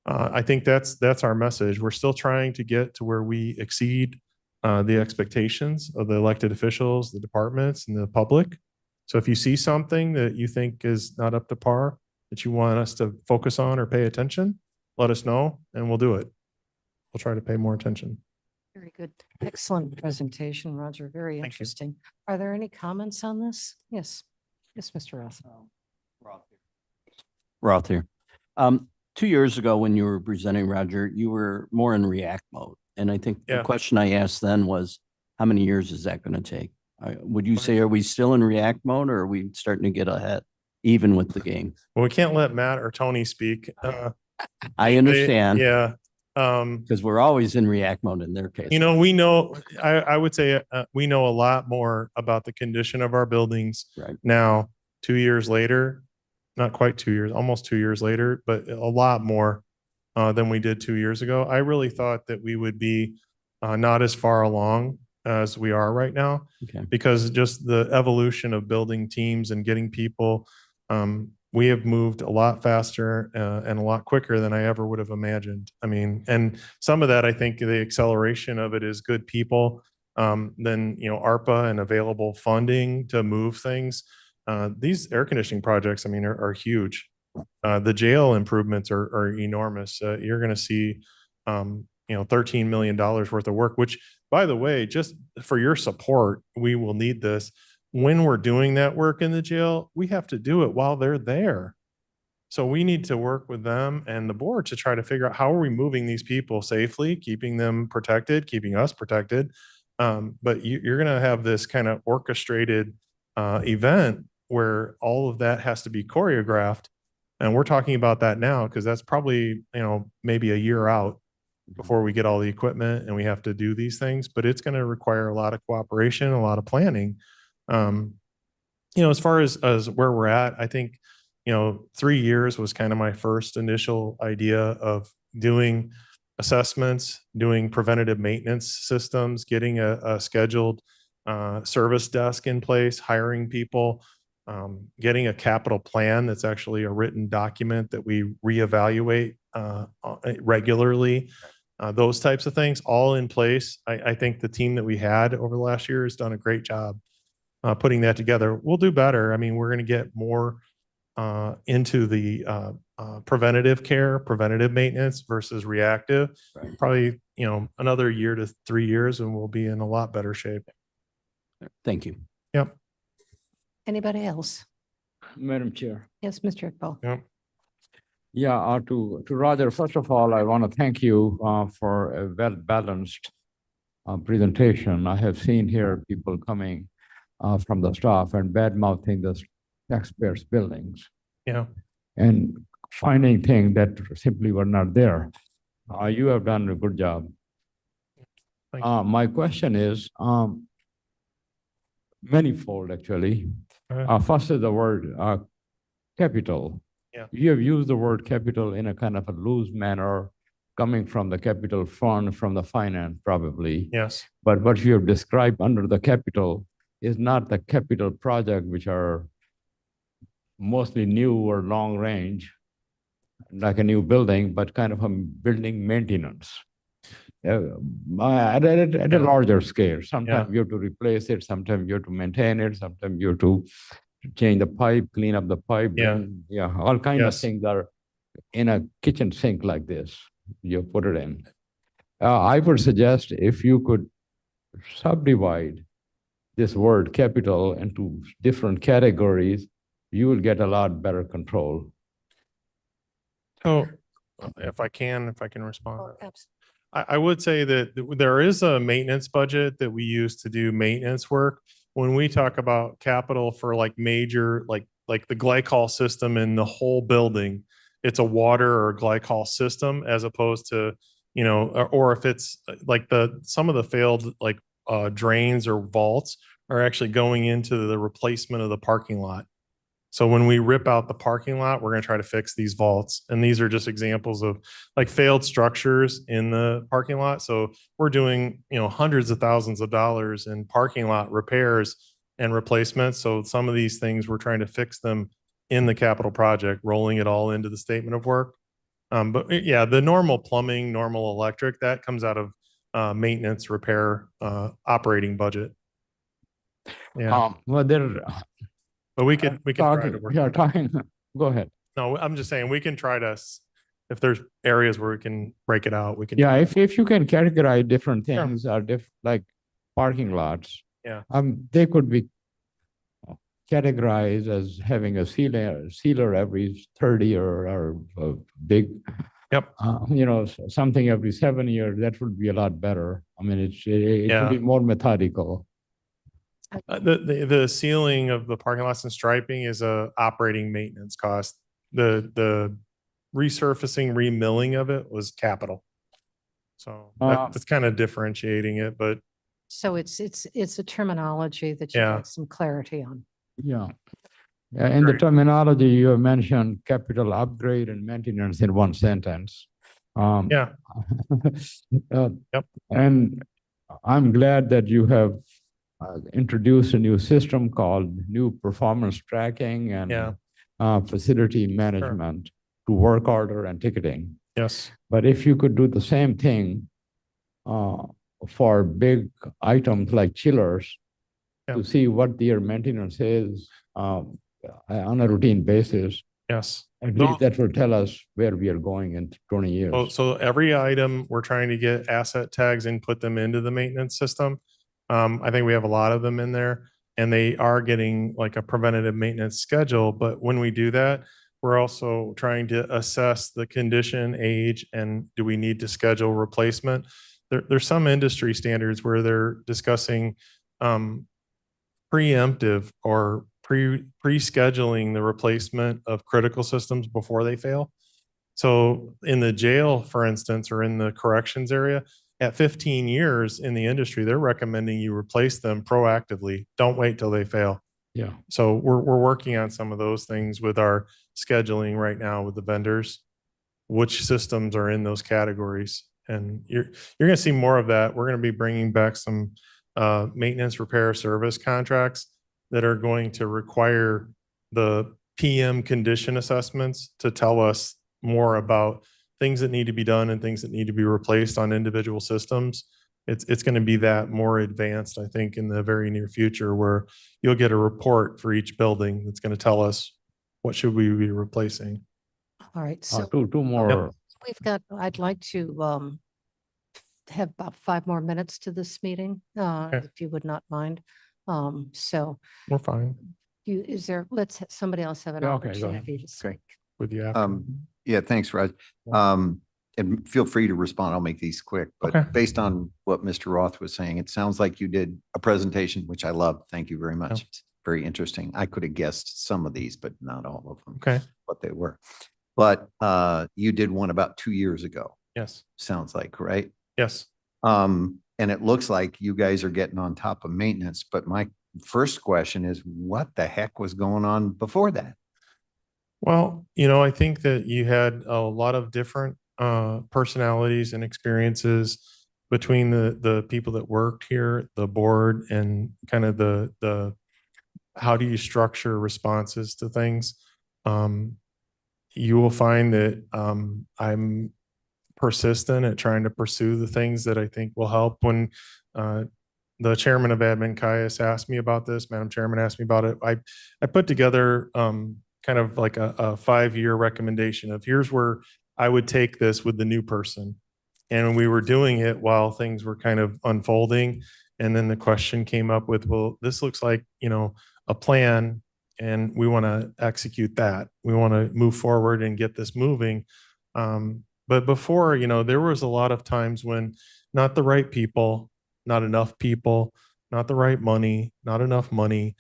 Speaker 11: I think that's our message. We're still trying to get to where we exceed the expectations of the elected officials, the departments, and the public. So if you see something that you think is not up to par, that you want us to focus on or pay attention, let us know and we'll do it. We'll try to pay more attention.
Speaker 1: Very good. Excellent presentation, Roger. Very
Speaker 11: you.
Speaker 1: interesting. Are there any comments on this? Yes. Yes, Mr. Roth.
Speaker 6: Roth here. 2 years ago, when you were presenting, Roger, you were more in react mode. And I think the
Speaker 11: Yeah.
Speaker 6: question I asked then was, how many years is that going to take? Would you say, are we still in react mode, or are we starting to get ahead, even with the game?
Speaker 11: Well, we can't let Matt or Tony speak.
Speaker 6: I understand.
Speaker 11: Yeah.
Speaker 6: Because we're always in react mode in their case.
Speaker 11: We know, I would say we know a lot more about the condition of our buildings
Speaker 6: Right.
Speaker 11: now, 2 years later, not quite 2 years, almost 2 years later, but a lot more than we did 2 years ago. I really thought that we would be not as far along as we are right now,
Speaker 6: Okay.
Speaker 11: because just the evolution of building teams and getting people, we have moved a lot faster and a lot quicker than I ever would have imagined. I mean, and some of that, I think the acceleration of it is good people, then, ARPA and available funding to move things. These air conditioning projects, I mean, are huge. The jail improvements are enormous. You're going to see, $13 million worth of work, which, by the way, just for your support, we will need this. When we're doing that work in the jail, we have to do it while they're there. So we need to work with them and the board to try to figure out how are we moving these people safely, keeping them protected, keeping us protected. But you're going to have this kind of orchestrated event where all of that has to be choreographed. And we're talking about that now because that's probably, maybe a year out before we get all the equipment and we have to do these things. But it's going to require a lot of cooperation, a lot of planning. As far as where we're at, I think, 3 years was kind of my first initial idea of doing assessments, doing preventative maintenance systems, getting a scheduled service desk in place, hiring people, getting a capital plan that's actually a written document that we reevaluate regularly. Those types of things all in place. I think the team that we had over the last year has done a great job putting that together. We'll do better. I mean, we're going to get more into the preventative care, preventative maintenance versus reactive.
Speaker 6: Right.
Speaker 11: Probably, another year to 3 years and we'll be in a lot better shape.
Speaker 6: Thank you.
Speaker 11: Yep.
Speaker 1: Anybody else?
Speaker 5: Madam Chair.
Speaker 1: Yes, Mr. Iqbal.
Speaker 11: Yep.
Speaker 5: Yeah, to Roger, first of all, I want to thank you for a well-balanced presentation. I have seen here people coming from the staff and bad-mouthing the taxpayers' buildings
Speaker 11: Yeah.
Speaker 5: and finding things that simply were not there. You have done a good job.
Speaker 11: Thank you.
Speaker 5: My question is manifold, actually.
Speaker 11: Uh-huh.
Speaker 5: First is the word capital.
Speaker 11: Yeah.
Speaker 5: You have used the word capital in a kind of a loose manner, coming from the capital fund, from the finance probably.
Speaker 11: Yes.
Speaker 5: But what you have described under the capital is not the capital project, which are mostly new or long range, like a new building, but kind of a building maintenance. At a larger scale. Sometimes you have to replace it, sometimes you have to maintain it, sometimes you have to change the pipe, clean up the pipe. All kind of
Speaker 11: Yes.
Speaker 5: things are in a kitchen sink like this. You put it in. I would suggest if you could subdivide this word capital into different categories, you will get a lot better control.
Speaker 11: So if I can respond.
Speaker 1: Oh, absolutely.
Speaker 11: I would say that there is a maintenance budget that we use to do maintenance work. When we talk about capital for like major, like the glycol system in the whole building, it's a water or glycol system as opposed to, you know, or if it's like some of the failed like drains or vaults are actually going into the replacement of the parking lot. So when we rip out the parking lot, we're going to try to fix these vaults. And these are just examples of like failed structures in the parking lot. So we're doing, you know, hundreds of thousands of dollars in parking lot repairs and replacements. So some of these things, we're trying to fix them in the capital project, rolling it all into the statement of work. But yeah, the normal plumbing, normal electric, that comes out of maintenance, repair, operating budget. Yeah.
Speaker 5: Well, there.
Speaker 11: But we can try to work.
Speaker 5: Yeah, talking. Go ahead.
Speaker 11: No, I'm just saying we can try to, if there's areas where we can break it out, we can.
Speaker 5: Yeah, if you can categorize different
Speaker 11: Sure.
Speaker 5: things or like parking lots.
Speaker 11: Yeah.
Speaker 5: They could be categorized as having a sealer every 30 or a big.
Speaker 11: Yep.
Speaker 5: You know, something every 7 years, that would be a lot better. I mean, it
Speaker 11: Yeah.
Speaker 5: would be more methodical.
Speaker 11: The sealing of the parking lots and striping is a operating maintenance cost. The resurfacing, remilling of it was capital. So that's kind of differentiating it, but
Speaker 1: So it's a terminology that you
Speaker 11: Yeah.
Speaker 1: get some clarity on.
Speaker 5: Yeah. In the
Speaker 11: Right.
Speaker 5: terminology, you have mentioned capital upgrade and maintenance in one sentence.
Speaker 11: yeah, Yep.
Speaker 5: And I'm glad that you have introduced a new system called new performance tracking and
Speaker 11: Yeah.
Speaker 5: Facility management to work order and ticketing.
Speaker 11: yes,
Speaker 5: But if you could do the same thing for big items like chillers,
Speaker 11: Yeah.
Speaker 5: to see what their maintenance is on a routine basis,
Speaker 11: yes.
Speaker 5: at
Speaker 11: No.
Speaker 5: least that will tell us where we are going in 20 years.
Speaker 11: So every item, we're trying to get asset tags and put them into the maintenance system. I think we have a lot of them in there and they are getting like a preventative maintenance schedule. But when we do that, we're also trying to assess the condition, age, and do we need to schedule replacement? There's some industry standards where they're discussing preemptive or pre-scheduling the replacement of critical systems before they fail. So in the jail, for instance, or in the corrections area, at 15 years in the industry, they're recommending you replace them proactively. Don't wait till they fail.
Speaker 5: Yeah.
Speaker 11: So we're working on some of those things with our scheduling right now with the vendors, which systems are in those categories. And you're going to see more of that. We're going to be bringing back some maintenance, repair, service contracts that are going to require the PM condition assessments to tell us more about things that need to be done and things that need to be replaced on individual systems. It's going to be that more advanced, I think, in the very near future, where you'll get a report for each building that's going to tell us what should we be replacing.
Speaker 1: All right, so
Speaker 5: Two more.
Speaker 1: I'd like to have about 5 more minutes to this meeting, if you would not mind. So
Speaker 11: We're fine
Speaker 1: let's somebody else have an
Speaker 5: Yeah, okay, go ahead.
Speaker 1: opportunity to speak.
Speaker 11: with you after.
Speaker 9: Yeah, thanks, Raj. And feel free to respond. I'll make these quick,
Speaker 11: Okay.
Speaker 9: but based on what Mr. Roth was saying, it sounds like you did a presentation, which I love. Thank you very much. It's very interesting. I could have guessed some of these, but not all of them,
Speaker 11: Okay.
Speaker 9: what they were. But you did one about 2 years ago,
Speaker 11: Yes.
Speaker 9: sounds like, right?
Speaker 11: Yes.
Speaker 9: And it looks like you guys are getting on top of maintenance, but my first question is, what the heck was going on before that?
Speaker 11: Well, I think that you had a lot of different personalities and experiences between the people that worked here, the board, and kind of the how do you structure responses to things. You will find that I'm persistent at trying to pursue the things that I think will help. When the chairman of admin, Caius, asked me about this, Madam Chairman asked me about it, I put together kind of like a 5-year recommendation of here's where I would take this with the new person. And we were doing it while things were kind of unfolding. And then the question came up with, well, this looks like, a plan, and we want to execute that. We want to move forward and get this moving. But before, there was a lot of times when not the right people, not enough people, not the right money, not enough money.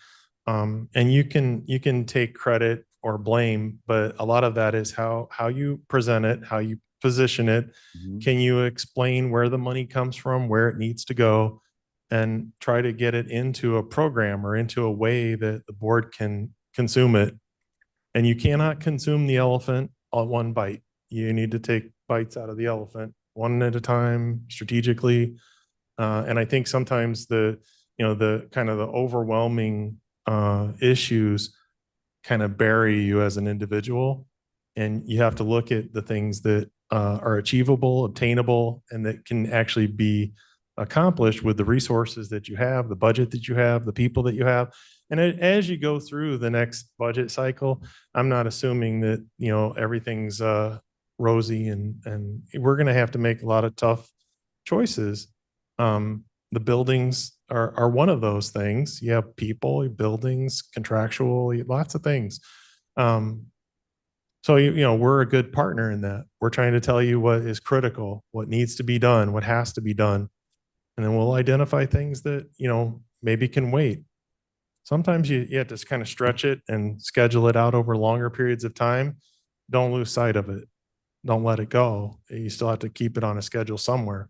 Speaker 11: And you can take credit or blame, but a lot of that is how you present it, how you position it. Can you explain where the money comes from, where it needs to go, and try to get it into a program or into a way that the board can consume it? And you cannot consume the elephant on one bite. You need to take bites out of the elephant one at a time, strategically. And I think sometimes the kind of the overwhelming issues kind of bury you as an individual, and you have to look at the things that are achievable, obtainable, and that can actually be accomplished with the resources that you have, the budget that you have, the people that you have. And as you go through the next budget cycle, I'm not assuming that everything's rosy, and we're going to have to make a lot of tough choices. The buildings are one of those things. You have people, buildings, contractual, lots of things. So, we're a good partner in that. We're trying to tell you what is critical, what needs to be done, what has to be done. And then we'll identify things that, maybe can wait. Sometimes you have to kind of stretch it and schedule it out over longer periods of time. Don't lose sight of it. Don't let it go. You still have to keep it on a schedule somewhere.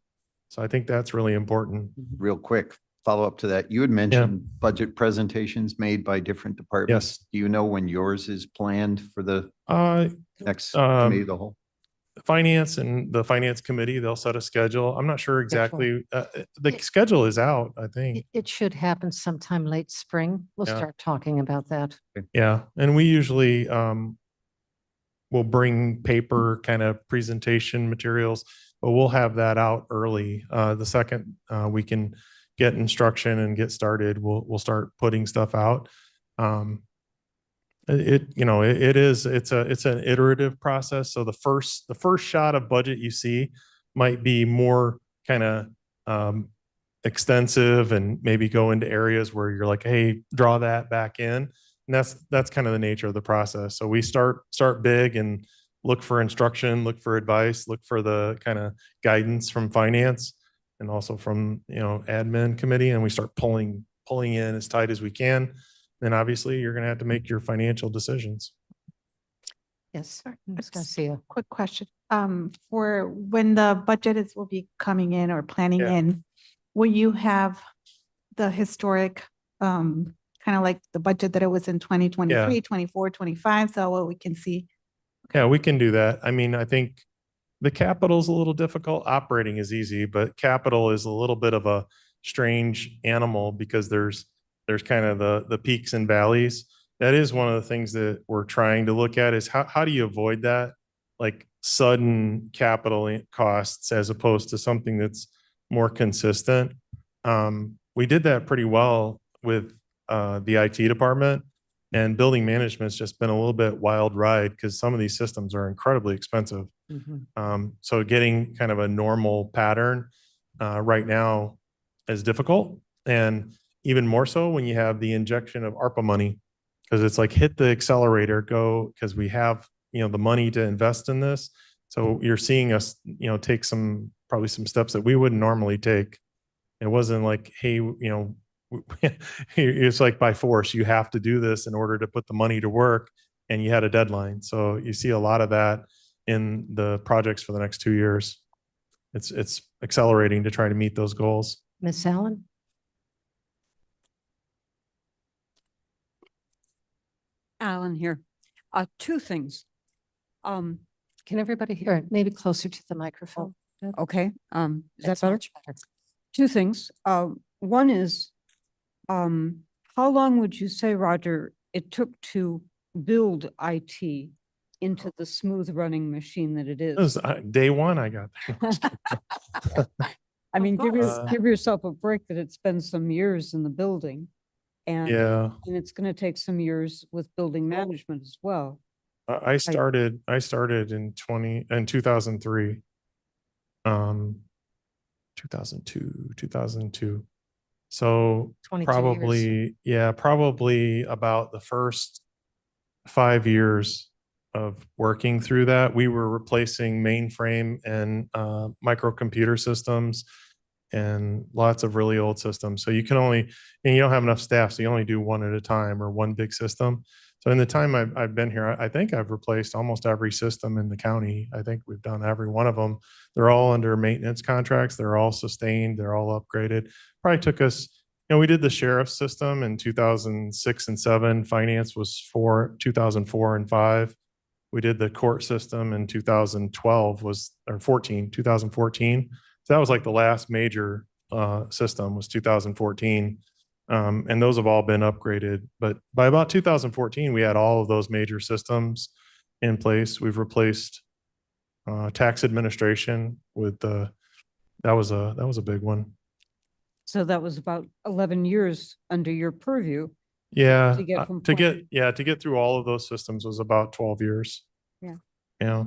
Speaker 11: So I think that's really important.
Speaker 9: Real quick, follow up to that. You had mentioned budget presentations made by different departments.
Speaker 11: Yes.
Speaker 9: Do you know when yours is planned for the next
Speaker 11: um,
Speaker 9: committee of the whole?
Speaker 11: Finance and the finance committee, they'll set a schedule. I'm not sure exactly. The schedule is out, I think.
Speaker 1: It should happen sometime late spring. We'll
Speaker 11: Yeah.
Speaker 1: start talking about that.
Speaker 11: Yeah. And we usually will bring paper kind of presentation materials, but we'll have that out early. The second we can get instruction and get started, we'll start putting stuff out. It's an iterative process. So the first shot of budget you see might be more kind of extensive and maybe go into areas where you're like, hey, draw that back in. And that's kind of the nature of the process. So we start big and look for instruction, look for advice, look for the kind of guidance from finance and also from admin committee, and we start pulling in as tight as we can. Then obviously you're going to have to make your financial decisions.
Speaker 1: Yes, Ms. Garcia.
Speaker 12: Quick question. For when the budget will be coming in or planning
Speaker 11: Yeah.
Speaker 12: in, will you have the historic, kind of like the budget that it was in 2023, 24, 25, so what we can see?
Speaker 11: Yeah, we can do that. I mean, I think the capital's a little difficult. Operating is easy, but capital is a little bit of a strange animal because there's kind of the peaks and valleys. That is one of the things that we're trying to look at is how do you avoid that, like sudden capital costs as opposed to something that's more consistent. We did that pretty well with the IT department, and building management's just been a little bit wild ride because some of these systems are incredibly expensive. So getting kind of a normal pattern right now is difficult, and even more so when you have the injection of ARPA money, because it's like hit the accelerator, go, because we have the money to invest in this. So you're seeing us take probably some steps that we wouldn't normally take. It wasn't like, hey, it's like by force, you have to do this in order to put the money to work, and you had a deadline. So you see a lot of that in the projects for the next 2 years. It's accelerating to try to meet those goals.
Speaker 1: Ms. Allen?
Speaker 13: Alan here. Two things.
Speaker 1: Can everybody hear it? Maybe closer to the microphone.
Speaker 13: Okay, is that
Speaker 1: That's
Speaker 13: better?
Speaker 1: much better.
Speaker 13: Two things. One is, how long would you say, Roger, it took to build IT into the smooth running machine that it
Speaker 11: It was,
Speaker 13: is?
Speaker 11: day one I got there.
Speaker 13: I mean,
Speaker 11: course.
Speaker 13: give yourself a break that it's been some years in the building.
Speaker 11: Yeah,
Speaker 13: And it's gonna take some years with building management as well.
Speaker 11: I started in 2003. 2002. So
Speaker 1: 22 years.
Speaker 11: probably about the first 5 years of working through that, we were replacing mainframe and microcomputer systems and lots of really old systems. So you can only, and you don't have enough staff, so you only do one at a time or one big system. So in the time I've been here, I think I've replaced almost every system in the county. I think we've done every one of them. They're all under maintenance contracts. They're all sustained. They're all upgraded. Probably took us, we did the sheriff's system in 2006 and 7. Finance was 2004 and 5. We did the court system in 2014. So that was like the last major system was 2014. And those have all been upgraded. But by about 2014, we had all of those major systems in place. We've replaced tax administration with that was a big one.
Speaker 13: So that was about 11 years under your purview.
Speaker 11: Yeah,
Speaker 13: To get from
Speaker 11: to
Speaker 13: point-
Speaker 11: get through all of those systems was about 12 years.
Speaker 13: Yeah.
Speaker 11: Yeah.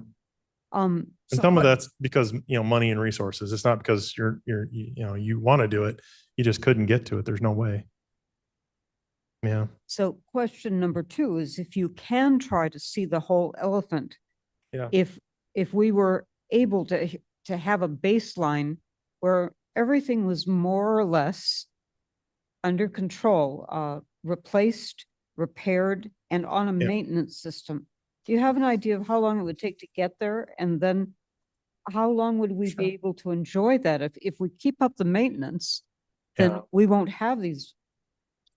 Speaker 13: And
Speaker 11: And some of that's because, money and resources. It's not because you want to do it. You just couldn't get to it. There's no way. Yeah.
Speaker 13: So question number 2 is if you can try to see the whole elephant.
Speaker 11: Yeah.
Speaker 13: If we were able to have a baseline where everything was more or less under control, replaced, repaired, and on a
Speaker 11: Yeah.
Speaker 13: maintenance system. Do you have an idea of how long it would take to get there? And then how long would we be able to enjoy that? If we keep up the maintenance, then
Speaker 11: Yeah.
Speaker 13: we won't have these.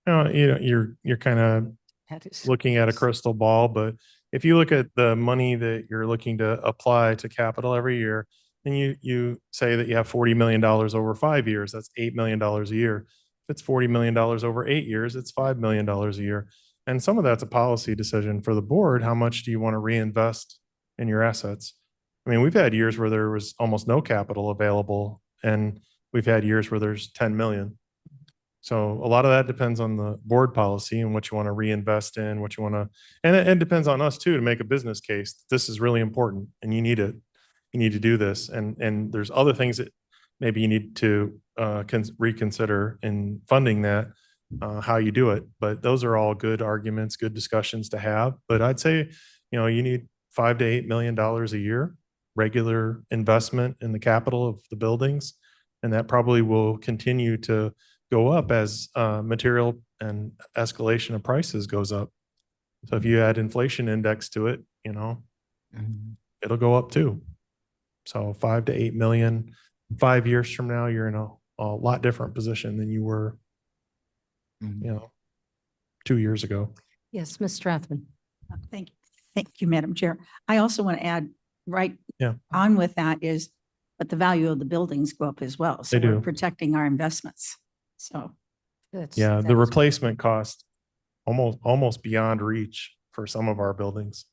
Speaker 11: You're kind of
Speaker 1: That is.
Speaker 11: looking at a crystal ball, but if you look at the money that you're looking to apply to capital every year, and you say that you have $40 million over 5 years, that's $8 million a year. If it's $40 million over 8 years, it's $5 million a year. And some of that's a policy decision for the board. How much do you want to reinvest in your assets? I mean, we've had years where there was almost no capital available, and we've had years where there's 10 million. So a lot of that depends on the board policy and what you want to reinvest in, what you want to, and it depends on us too, to make a business case. This is really important and you need it. You need to do this. And there's other things that maybe you need to reconsider in funding that, how you do it. But those are all good arguments, good discussions to have. But I'd say, you need $5 to $8 million a year, regular investment in the capital of the buildings. And that probably will continue to go up as material and escalation of prices goes up. So if you add inflation index to it, it'll go up too. So 5 to 8 million, 5 years from now, you're in a lot different position than you were, 2 years ago.
Speaker 1: Yes, Ms. Strathman.
Speaker 14: Thank you, Madam Chair. I also want to add
Speaker 11: Yeah.
Speaker 14: on with that is, but the value of the buildings go up as well. So
Speaker 11: They
Speaker 14: we're
Speaker 11: do.
Speaker 14: protecting our investments. So
Speaker 11: Yeah, the replacement cost almost beyond reach for some of our buildings.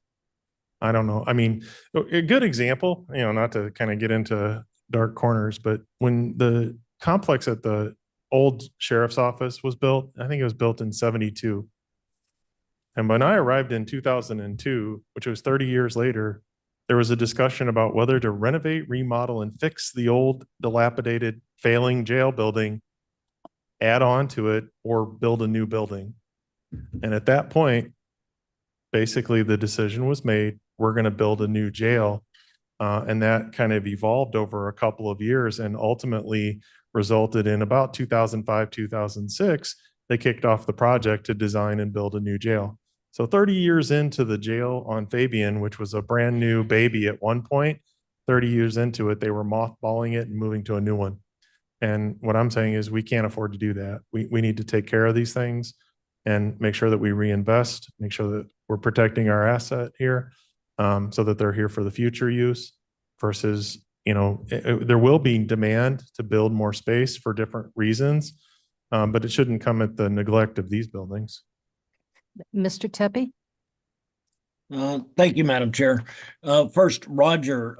Speaker 11: I don't know. I mean, a good example, not to kind of get into dark corners, but when the complex at the old sheriff's office was built, I think it was built in 72. And when I arrived in 2002, which was 30 years later, there was a discussion about whether to renovate, remodel, and fix the old dilapidated failing jail building, add on to it, or build a new building. And at that point, basically the decision was made, we're going to build a new jail. And that kind of evolved over a couple of years and ultimately resulted in about 2005, 2006, they kicked off the project to design and build a new jail. So 30 years into the jail on Fabian, which was a brand new baby at one point, 30 years into it, they were mothballing it and moving to a new one. And what I'm saying is we can't afford to do that. We need to take care of these things. and make sure that we reinvest, make sure that we're protecting our asset here, so that they're here for the future use versus, there will be demand to build more space for different reasons, but it shouldn't come at the neglect of these buildings.
Speaker 1: Mr. Tepe?
Speaker 15: Thank you, Madam Chair. First, Roger,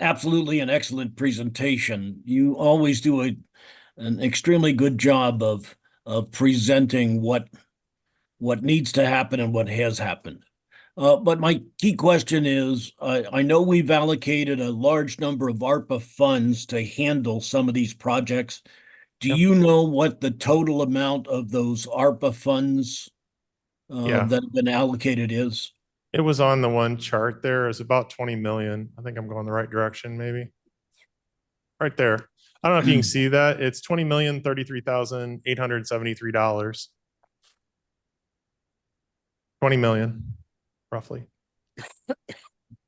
Speaker 15: absolutely an excellent presentation. You always do an extremely good job of presenting what needs to happen and what has happened. But my key question is, I know we've allocated a large number of ARPA funds to handle some of these projects. Do you know what the total amount of those ARPA funds that have been allocated is?
Speaker 11: It was on the one chart there. It's about 20 million. I think I'm going the right direction, maybe. Right there. I don't know if you can see that. It's $20,033,873. 20 million, roughly.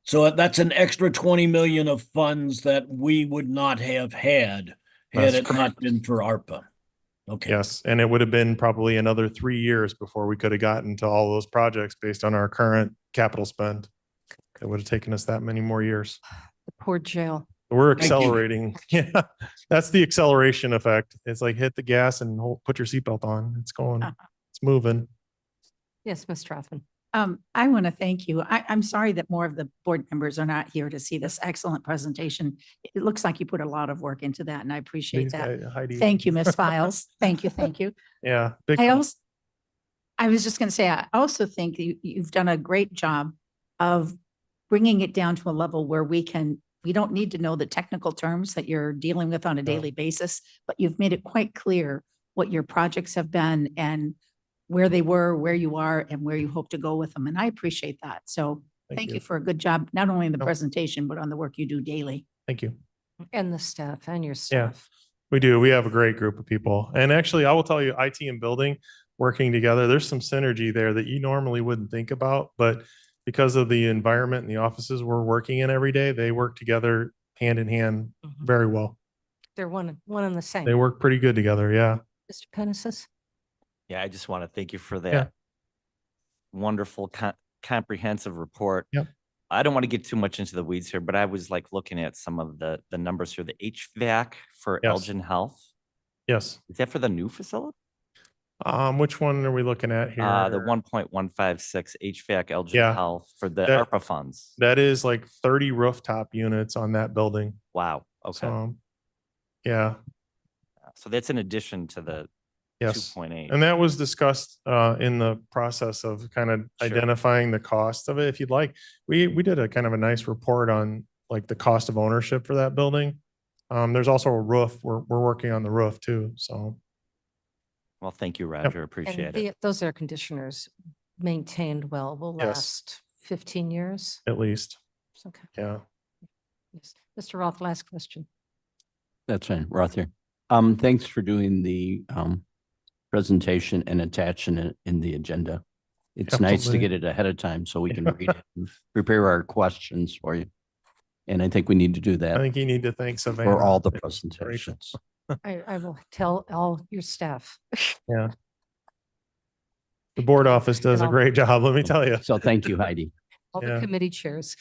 Speaker 15: So that's an extra 20 million of funds that we would not have had
Speaker 11: That's
Speaker 15: it
Speaker 11: correct.
Speaker 15: not been for ARPA. Okay.
Speaker 11: Yes, and it would have been probably another 3 years before we could have gotten to all those projects based on our current capital spend. It would have taken us that many more years.
Speaker 1: The poor jail.
Speaker 11: We're
Speaker 15: Thank you.
Speaker 11: accelerating. Yeah, that's the acceleration effect. It's like hit the gas and put your seatbelt on. It's going, it's moving.
Speaker 1: Yes, Mr. Rothman.
Speaker 14: I want to thank you. I'm sorry that more of the board members are not here to see this excellent presentation. It looks like you put a lot of work into that and I appreciate
Speaker 11: These
Speaker 14: that.
Speaker 11: guys, Heidi.
Speaker 14: Thank you, Ms. Files. Thank you. Thank you.
Speaker 11: Yeah. Big
Speaker 14: I was just going to say, I also think you've done a great job of bringing it down to a level where we don't need to know the technical terms that you're dealing with on a daily basis, but you've made it quite clear what your projects have been and where they were, where you are, and where you hope to go with them. And I appreciate that. So thank you for a good job, not only in the presentation, but on the work you do daily.
Speaker 11: Thank you.
Speaker 1: And the staff and your
Speaker 11: Yeah,
Speaker 1: staff.
Speaker 11: we do. We have a great group of people. And actually, I will tell you, IT and building working together, there's some synergy there that you normally wouldn't think about, but because of the environment and the offices we're working in every day, they work together hand in hand very well.
Speaker 1: They're one and the same.
Speaker 11: They work pretty good together. Yeah.
Speaker 1: Mr. Penesis?
Speaker 2: Yeah, I just want to thank you for that
Speaker 11: Yeah.
Speaker 2: wonderful comprehensive report.
Speaker 11: Yep.
Speaker 2: I don't want to get too much into the weeds here, but I was like looking at some of the numbers here, the HVAC for
Speaker 11: Yes.
Speaker 2: Elgin Health.
Speaker 11: Yes.
Speaker 2: Is that for the new facility?
Speaker 11: Which one are we looking at here?
Speaker 2: The 1.156 HVAC Elgin
Speaker 11: Yeah.
Speaker 2: Health for the
Speaker 11: That-
Speaker 2: ARPA funds.
Speaker 11: That is like 30 rooftop units on that building.
Speaker 2: Wow. Okay.
Speaker 11: So, yeah.
Speaker 2: So that's in addition to the
Speaker 11: Yes.
Speaker 2: 2.8.
Speaker 11: And that was discussed in the process of kind of
Speaker 2: Sure.
Speaker 11: identifying the cost of it. If you'd like, we did a kind of a nice report on like the cost of ownership for that building. There's also a roof. We're working on the roof too. So
Speaker 2: Well, thank you, Roger. Appreciate it.
Speaker 1: Those air conditioners maintained well will
Speaker 11: Yes.
Speaker 1: last 15 years.
Speaker 11: at least,
Speaker 1: Okay.
Speaker 11: yeah.
Speaker 1: Yes. Mr. Roth, last question.
Speaker 6: That's fine, Roth here. Thanks for doing the presentation and attaching it in the agenda. It's nice to
Speaker 11: Absolutely.
Speaker 6: get it ahead of time so we can read it and prepare our questions for you. And I think we need to do
Speaker 11: I
Speaker 6: that
Speaker 11: think you need to thank Savannah.
Speaker 6: for all the
Speaker 11: Yeah,
Speaker 6: presentations.
Speaker 1: I will tell all your staff.
Speaker 11: Yeah. The board office does a
Speaker 1: all-
Speaker 11: great job, let me tell you.
Speaker 6: So thank you, Heidi.
Speaker 1: All the
Speaker 11: Yeah.
Speaker 1: committee chairs.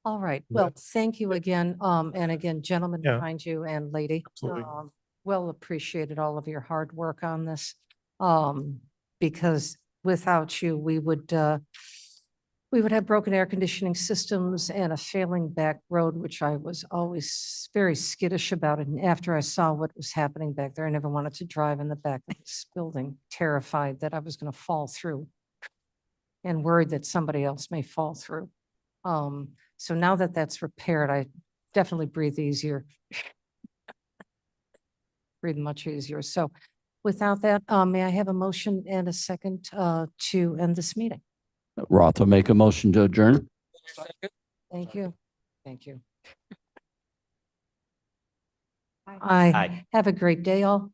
Speaker 1: All right, well, thank you again. And again, gentlemen
Speaker 11: Yeah.
Speaker 1: behind you and lady.
Speaker 11: Absolutely.
Speaker 1: Well appreciated all of your hard work on this. Because without you, we would have broken air conditioning systems and a failing back road, which I was always very skittish about. And after I saw what was happening back there, I never wanted to drive in the back of this building, terrified that I was going to fall through and worried that somebody else may fall through. So now that that's repaired, I definitely breathe easier. Breathe much easier. So without that, may I have a motion and a second to end this meeting?
Speaker 6: Roth will make a motion to adjourn.
Speaker 1: Thank you. Thank you.
Speaker 2: Aye.
Speaker 1: Have a great day all.